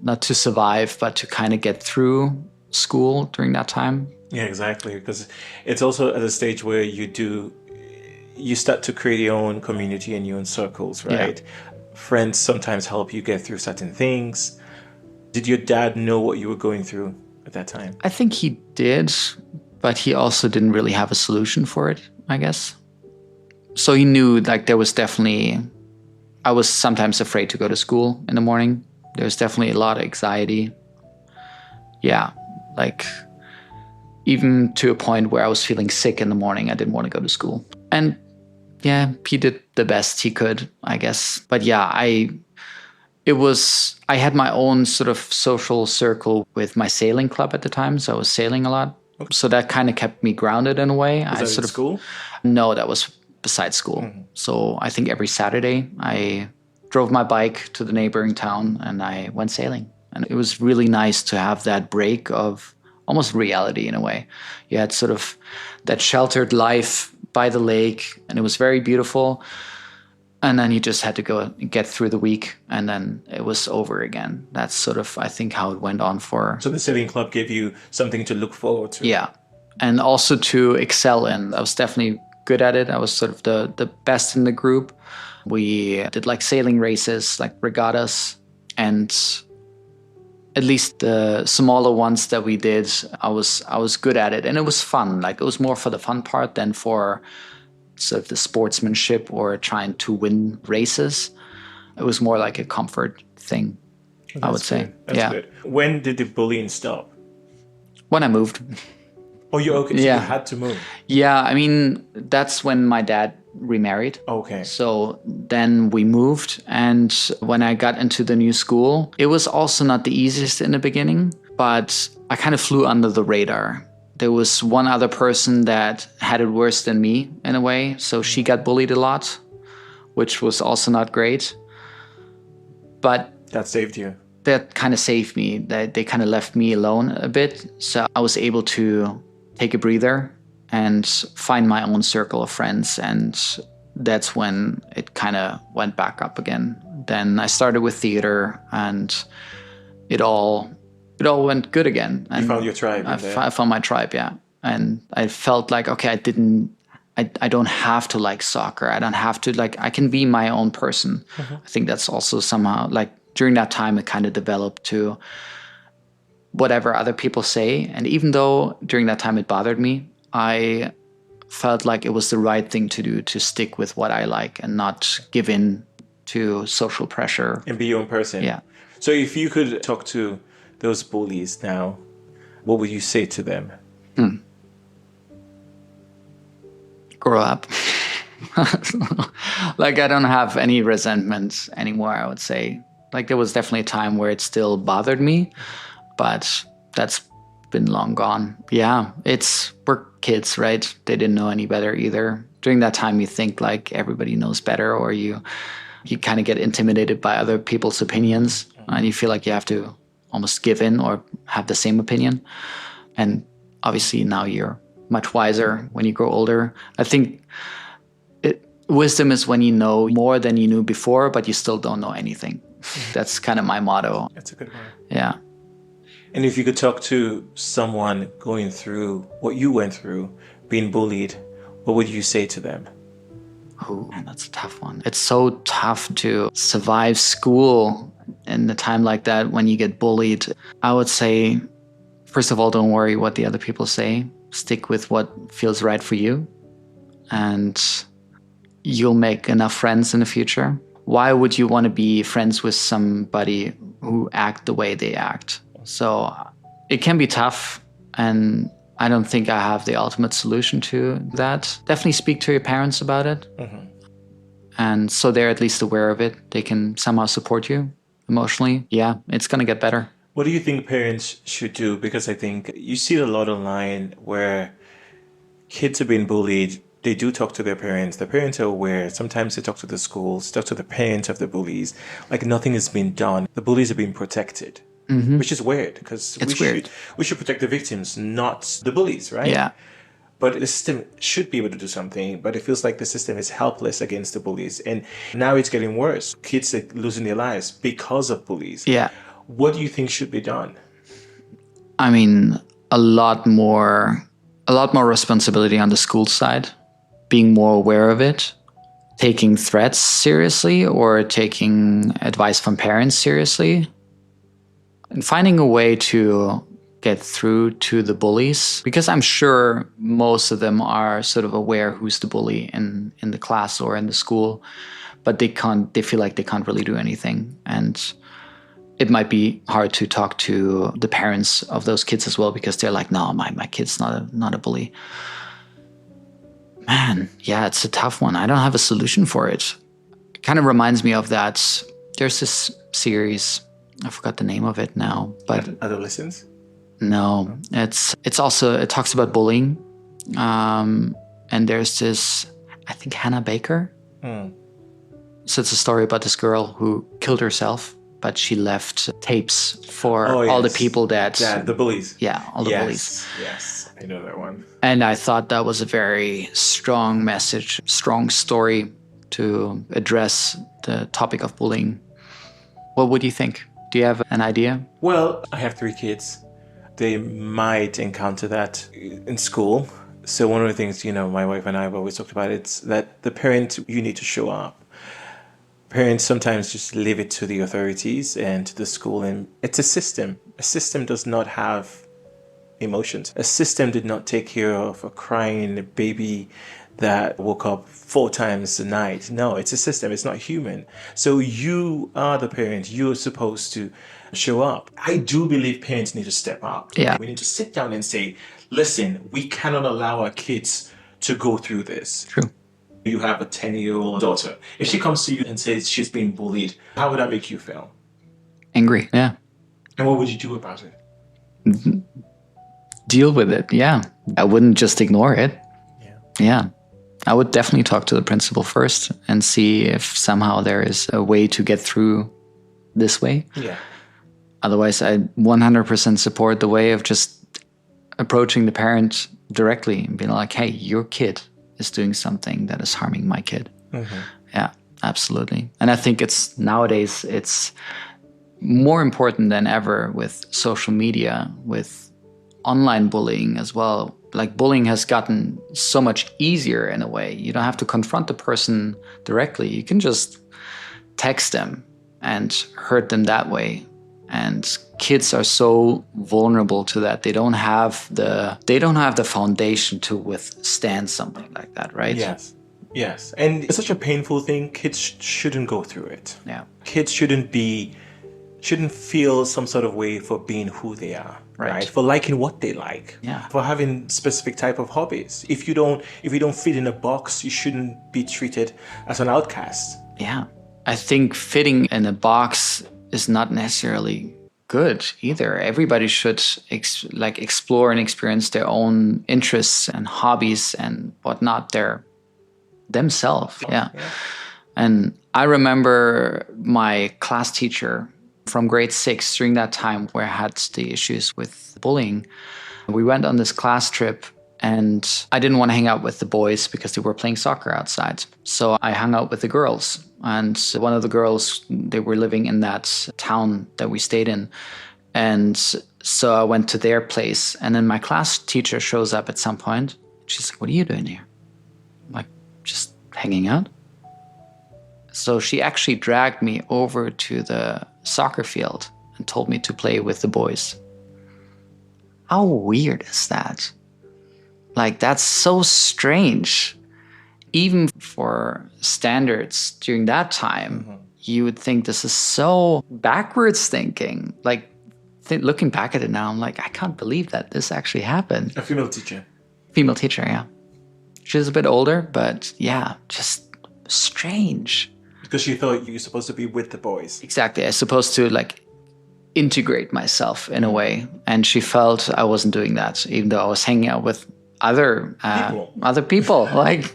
not to survive, but to kind of get through school during that time. Yeah, exactly. Because it's also at a stage where you start to create your own community and your own circles, right? Yeah. Friends sometimes help you get through certain things. Did your dad know what you were going through at that time? I think he did, but he also didn't really have a solution for it, I guess. So he knew, like, there was definitely, I was sometimes afraid to go to school in the morning. There was definitely a lot of anxiety. Yeah, Like, even to a point where I was feeling sick in the morning, I didn't want to go to school. And yeah, he did the best he could, I guess. But yeah, I had my own sort of social circle with my sailing club at the time. So I was sailing a lot. Okay. So that kind of kept me grounded in a way. Was that at school? No, that was besides school. Mm-hmm. So I think every Saturday I drove my bike to the neighboring town and I went sailing. And it was really nice to have that break of almost reality in a way. You had sort of that sheltered life by the lake and it was very beautiful. And then you just had to go get through the week and then it was over again. That's sort of, I think, how it went on for... So the sailing club gave you something to look forward to. Yeah. And also to excel in. I was definitely good at it. I was sort of the best in the group. We did like sailing races, like regattas. And at least the smaller ones that we did, I was good at it. And it was fun. Like it was more for the fun part than for... sort of the sportsmanship or trying to win races. It was more like a comfort thing, I would say. That's good. When did the bullying stop? When I moved. Oh, you okay? So you had to move. Yeah, I mean, that's when my dad remarried. Okay. So then we moved. And when I got into the new school, it was also not the easiest in the beginning, but I kind of flew under the radar. There was one other person that had it worse than me in a way. So she got bullied a lot, which was also not great. But that saved you. That kind of saved me. They kind of left me alone a bit. So I was able to take a breather and find my own circle of friends. And that's when it kind of went back up again. Then I started with theater and it all went good again. And you found your tribe. I found my tribe, yeah. And I felt like, okay, I don't have to like soccer. I don't have to I can be my own person. Mm-hmm. I think that's also somehow like during that time, it kind of developed to whatever other people say. And even though during that time it bothered me, I felt like it was the right thing to do, to stick with what I like and not give in to social pressure. And be your own person. Yeah. So if you could talk to those bullies now, what would you say to them? Grow up. Like, I don't have any resentment anymore, I would say. Like, there was definitely a time where it still bothered me, but that's been long gone. Yeah, we're kids, right? They didn't know any better either. During that time, you think like everybody knows better, or you kind of get intimidated by other people's opinions, and you feel like you have to almost give in or have the same opinion. And obviously now you're much wiser when you grow older. I think wisdom is when you know more than you knew before, but you still don't know anything. That's kind of my motto. That's a good one. Yeah. And if you could talk to someone going through what you went through, being bullied, what would you say to them? Oh, man, that's a tough one. It's so tough to survive school in a time like that when you get bullied. I would say, first of all, don't worry what the other people say. Stick with what feels right for you. And you'll make enough friends in the future. Why would you want to be friends with somebody who act the way they act? So it can be tough, and I don't think I have the ultimate solution to that. Definitely speak to your parents about it. Mm-hmm. And so they're at least aware of it. They can somehow support you emotionally. Yeah, it's going to get better. What do you think parents should do? Because I think you see a lot online where kids are being bullied. They do talk to their parents. The parents are aware. Sometimes they talk to the schools, talk to the parents of the bullies. Like nothing has been done. The bullies are being protected. Mm-hmm. Which is weird because we should protect the victims, not the bullies, right? Yeah. But the system should be able to do something, but it feels like the system is helpless against the bullies. And now it's getting worse. Kids are losing their lives because of bullies. Yeah. What do you think should be done? I mean, a lot more responsibility on the school side, being more aware of it, taking threats seriously or taking advice from parents seriously. And finding a way to get through to the bullies, because I'm sure most of them are sort of aware who's the bully in the class or in the school, but they feel like they can't really do anything. And it might be hard to talk to the parents of those kids as well, because they're like, no, my kid's not a bully. Man, yeah, it's a tough one. I don't have a solution for it. It kind of reminds me of that. There's this series, I forgot the name of it now, but Adolescents? No, it talks about bullying. And there's this, I think, Hannah Baker. So it's a story about this girl who killed herself, but she left tapes for all the people that... Yeah, the bullies. Yeah, all the bullies. Yes, I know that one. And I thought that was a very strong message, strong story to address the topic of bullying. What would you think? Do you have an idea? Well, I have 3 kids. They might encounter that in school. So one of the things, my wife and I have always talked about, it's that the parent, you need to show up. Parents sometimes just leave it to the authorities and to the school, and it's a system. A system does not have emotions. A system did not take care of a crying baby that woke up 4 times a night. No, it's a system. It's not human. So you are the parent. You're supposed to show up. I do believe parents need to step up. Yeah. We need to sit down and say, listen, we cannot allow our kids to go through this. True. You have a 10-year-old daughter. If she comes to you and says she's being bullied, how would that make you feel? Angry, yeah. And what would you do about it? Deal with it, yeah. I wouldn't just ignore it. Yeah. I would definitely talk to the principal first and see if somehow there is a way to get through this way. Yeah. Otherwise, I 100% support the way of just approaching the parent directly and being like, hey, your kid is doing something that is harming my kid. Mm-hmm. Yeah, absolutely. And I think nowadays it's more important than ever with social media, with online bullying as well. Like, bullying has gotten so much easier in a way. You don't have to confront the person directly. You can just text them and hurt them that way. And kids are so vulnerable to that. They don't have the foundation to withstand something like that, right? Yes. And it's such a painful thing. Kids shouldn't go through it. Yeah. Kids shouldn't feel some sort of way for being who they are, right? For liking what they like. Yeah. For having specific type of hobbies. If you don't fit in a box, you shouldn't be treated as an outcast. Yeah. I think fitting in a box is not necessarily good either. Everybody should explore and experience their own interests and hobbies and whatnot, themselves. Yeah. And I remember my class teacher from grade 6 during that time where I had the issues with bullying. We went on this class trip and I didn't want to hang out with the boys because they were playing soccer outside. So I hung out with the girls. And one of the girls, they were living in that town that we stayed in. And so I went to their place. And then my class teacher shows up at some point. She's like, what are you doing here? I'm like, just hanging out. So she actually dragged me over to the soccer field and told me to play with the boys. How weird is that? Like, that's so strange. Even for standards during that time, you would think this is so backwards thinking. Like, looking back at it now, I'm like, I can't believe that this actually happened. A female teacher. Female teacher, yeah. She was a bit older, but yeah, just strange. Because she thought you were supposed to be with the boys. Exactly. I was supposed to integrate myself in a way. And she felt I wasn't doing that, even though I was hanging out with other people. Like,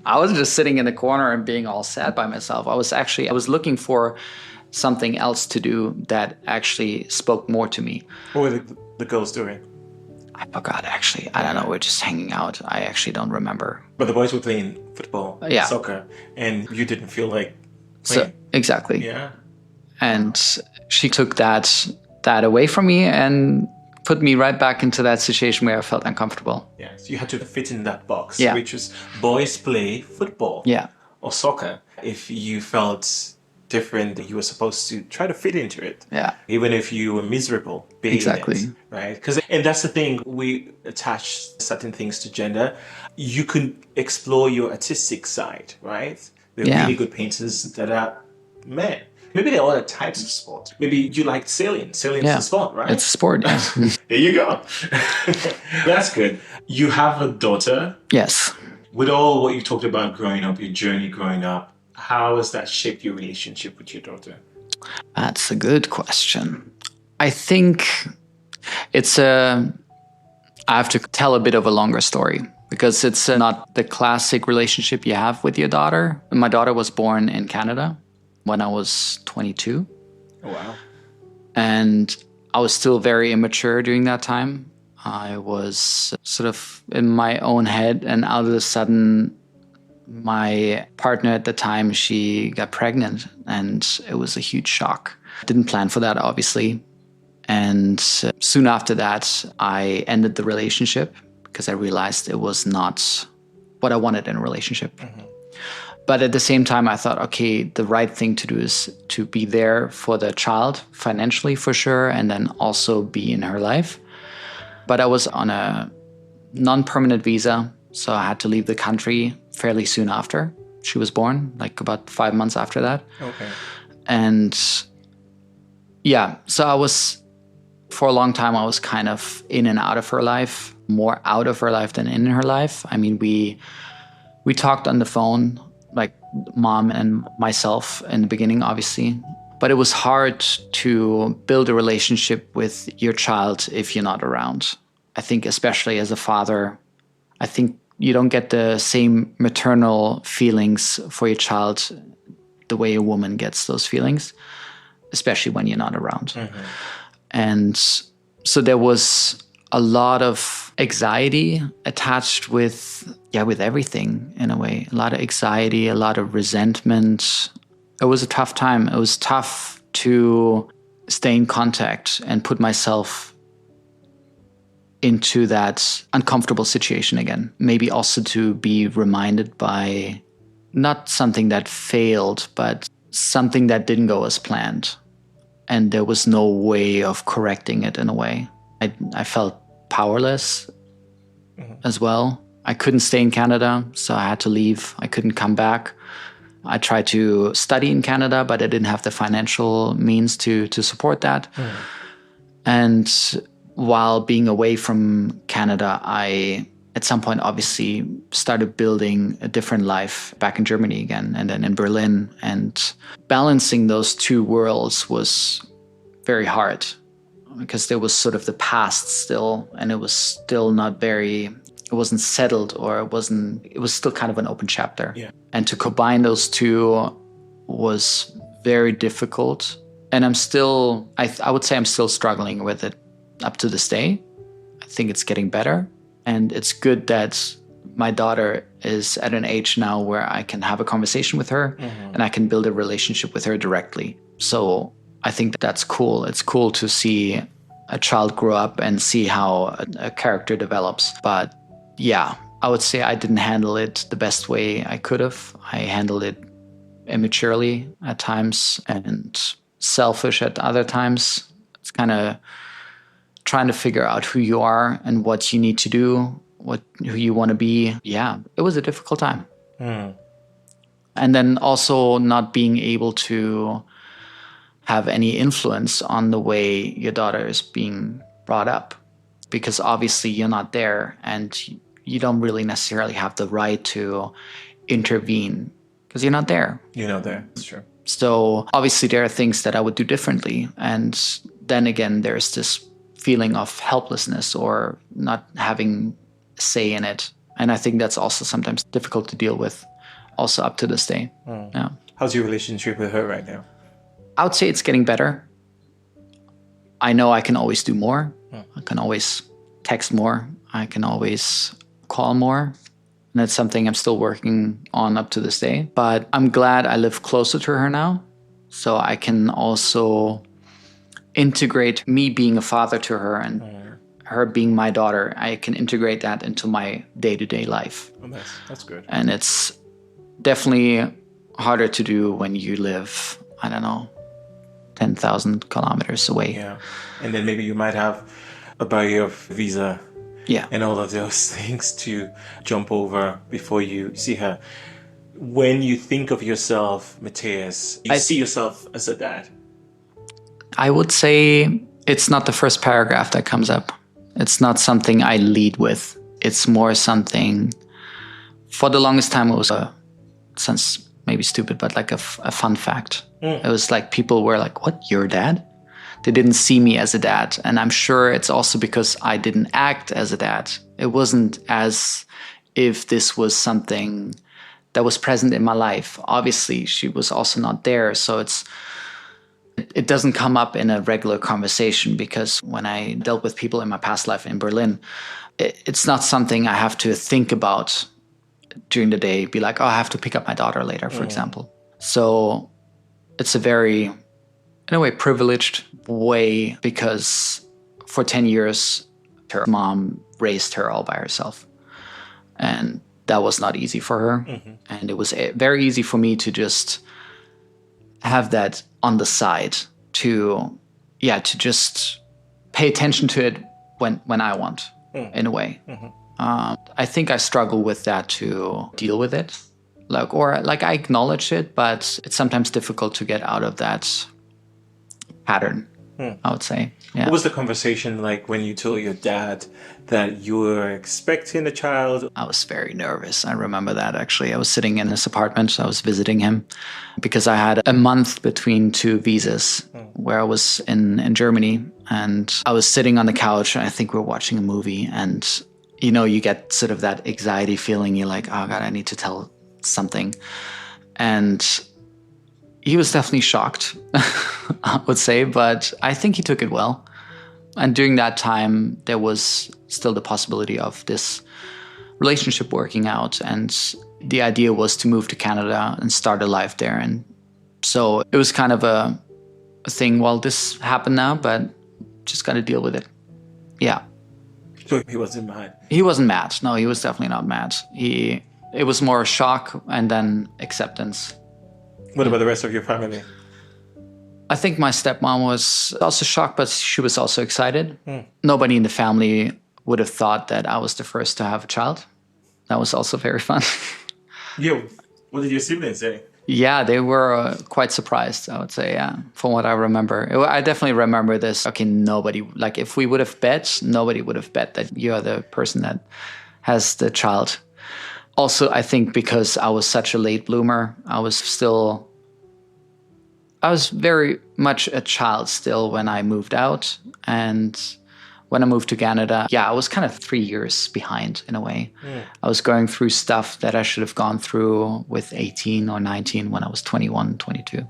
I was just sitting in the corner and being all sad by myself. I was looking for something else to do that actually spoke more to me. What were the girls doing? I forgot, actually. I don't know. We're just hanging out. I actually don't remember. But the boys were playing football, soccer, and you didn't feel like playing. So, exactly. Yeah. And she took that away from me and put me right back into that situation where I felt uncomfortable. Yeah, so you had to fit in that box, yeah. Which was boys play football or soccer. If you felt different, you were supposed to try to fit into it. Yeah. Even if you were miserable being exactly. in it, right? And that's the thing, we attach certain things to gender. You can explore your artistic side, right? There are really good painters that are men. Maybe there are other types of sport. Maybe you like sailing. Sailing is a sport, right? It's a sport, yes. There you go. That's good. You have a daughter. Yes. With all what you talked about growing up, your journey growing up, how has that shaped your relationship with your daughter? That's a good question. I think I have to tell a bit of a longer story because it's not the classic relationship you have with your daughter. My daughter was born in Canada when I was 22. Oh, wow. And I was still very immature during that time. I was sort of in my own head, and all of a sudden, my partner at the time, she got pregnant, and it was a huge shock. Didn't plan for that, obviously. And soon after that, I ended the relationship because I realized it was not what I wanted in a relationship. Mm-hmm. But at the same time, I thought, okay, the right thing to do is to be there for the child financially for sure, and then also be in her life. But I was on a non-permanent visa, so I had to leave the country fairly soon after she was born, like about 5 months after that. Okay. And yeah, so I was, for a long time, I was kind of in and out of her life, more out of her life than in her life. I mean, we talked on the phone, like mom and myself in the beginning, obviously. But it was hard to build a relationship with your child if you're not around. I think especially as a father, I think you don't get the same maternal feelings for your child the way a woman gets those feelings, especially when you're not around. Mm-hmm. And so there was a lot of anxiety attached with everything in a way. A lot of anxiety, a lot of resentment. It was a tough time. It was tough to stay in contact and put myself into that uncomfortable situation again. Maybe also to be reminded by not something that failed, but something that didn't go as planned. And there was no way of correcting it in a way. I felt powerless as well. I couldn't stay in Canada, so I had to leave. I couldn't come back. I tried to study in Canada, but I didn't have the financial means to support that. And while being away from Canada, I, at some point, obviously started building a different life back in Germany again, and then in Berlin. And balancing those two worlds was very hard because there was sort of the past still, and it was still not very... It wasn't settled, or it was still kind of an open chapter. Yeah. And to combine those two was very difficult. And I'm still, I would say I'm still struggling with it up to this day. I think it's getting better. And it's good that my daughter is at an age now where I can have a conversation with her and I can build a relationship with her directly. So I think that's cool. It's cool to see a child grow up and see how a character develops. But yeah, I would say I didn't handle it the best way I could have. I handled it immaturely at times and selfish at other times. It's kind of trying to figure out who you are and what you need to do, who you want to be. Yeah, it was a difficult time. And then also not being able to have any influence on the way your daughter is being brought up, because obviously you're not there and you don't really necessarily have the right to intervene because you're not there. You're not there. That's true. So obviously there are things that I would do differently. And then again, there's this feeling of helplessness or not having a say in it. And I think that's also sometimes difficult to deal with, also up to this day. Yeah. How's your relationship with her right now? I would say it's getting better. I know I can always do more. I can always text more. I can always call more. And that's something I'm still working on up to this day. But I'm glad I live closer to her now. So I can also integrate me being a father to her and her being my daughter. I can integrate that into my day-to-day life. Oh, that's good. And it's definitely harder to do when you live, I don't know, 10,000 kilometers away. Yeah. And then maybe you might have a barrier of visa. Yeah. And all of those things to jump over before you see her. When you think of yourself, Matthias, you see yourself as a dad? I would say it's not the first paragraph that comes up. It's not something I lead with. It's more something, for the longest time, it was sounds maybe stupid, but like a fun fact. It was like people were like, what, you're a dad? They didn't see me as a dad. And I'm sure it's also because I didn't act as a dad. It wasn't as if this was something that was present in my life. Obviously, she was also not there. So it doesn't come up in a regular conversation, because when I dealt with people in my past life in Berlin, it's not something I have to think about during the day, be like, oh, I have to pick up my daughter later, for example. So it's a very, in a way, privileged way, because for 10 years, her mom raised her all by herself. And that was not easy for her. And it was very easy for me to just have that on the side, to just pay attention to it when I want, in a way. I think I struggle with that, to deal with it. I acknowledge it, but it's sometimes difficult to get out of that pattern, I would say. Yeah. What was the conversation like when you told your dad that you were expecting a child? I was very nervous. I remember that, actually. I was sitting in his apartment. I was visiting him because I had a month between two visas where I was in Germany. And I was sitting on the couch. I think we were watching a movie. And, you get sort of that anxiety feeling. You're like, oh, God, I need to tell something. And he was definitely shocked, I would say. But I think he took it well. And during that time, there was still the possibility of this relationship working out. And the idea was to move to Canada and start a life there. And so it was kind of a thing, well, this happened now, but just got to deal with it. Yeah. So he wasn't mad? He wasn't mad. No, he was definitely not mad. It was more a shock and then acceptance. What about the rest of your family? I think my stepmom was also shocked, but she was also excited. Nobody in the family would have thought that I was the first to have a child. That was also very fun. Yeah. What did your siblings say? Yeah, they were quite surprised, I would say, yeah, from what I remember. I definitely remember this. Okay, if we would have bet, nobody would have bet that you are the person that has the child. Also, I think because I was such a late bloomer, I was very much a child still when I moved out. And when I moved to Canada, I was kind of 3 years behind in a way. I was going through stuff that I should have gone through with 18 or 19 when I was 21, 22.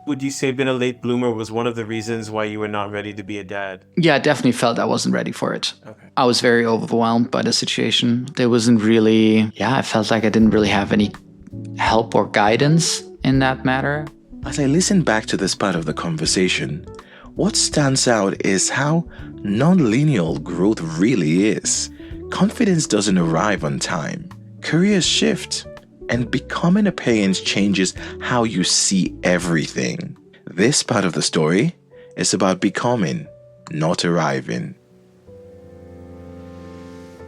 Would you say being a late bloomer was one of the reasons why you were not ready to be a dad? Yeah, I definitely felt I wasn't ready for it. Okay. I was very overwhelmed by the situation. There wasn't really, I felt like I didn't really have any help or guidance in that matter. As I listen back to this part of the conversation, what stands out is how non-linear growth really is. Confidence doesn't arrive on time. Careers shift. And becoming a parent changes how you see everything. This part of the story is about becoming, not arriving.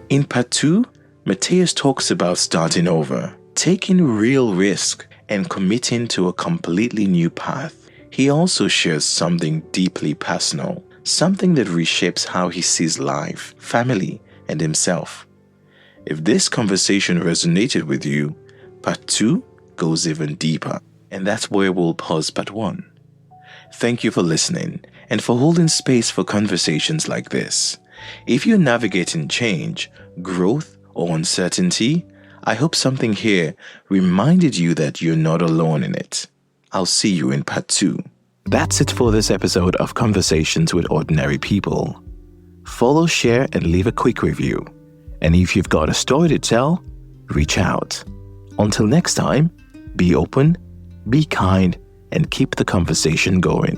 In part 2, Matthias talks about starting over, taking real risk, and committing to a completely new path. He also shares something deeply personal, something that reshapes how he sees life, family, and himself. If this conversation resonated with you, Part 2 goes even deeper, and that's where we'll pause Part 1. Thank you for listening and for holding space for conversations like this. If you're navigating change, growth, or uncertainty, I hope something here reminded you that you're not alone in it. I'll see you in Part 2. That's it for this episode of Conversations with Ordinary People. Follow, share, and leave a quick review. And if you've got a story to tell, reach out. Until next time, be open, be kind, and keep the conversation going.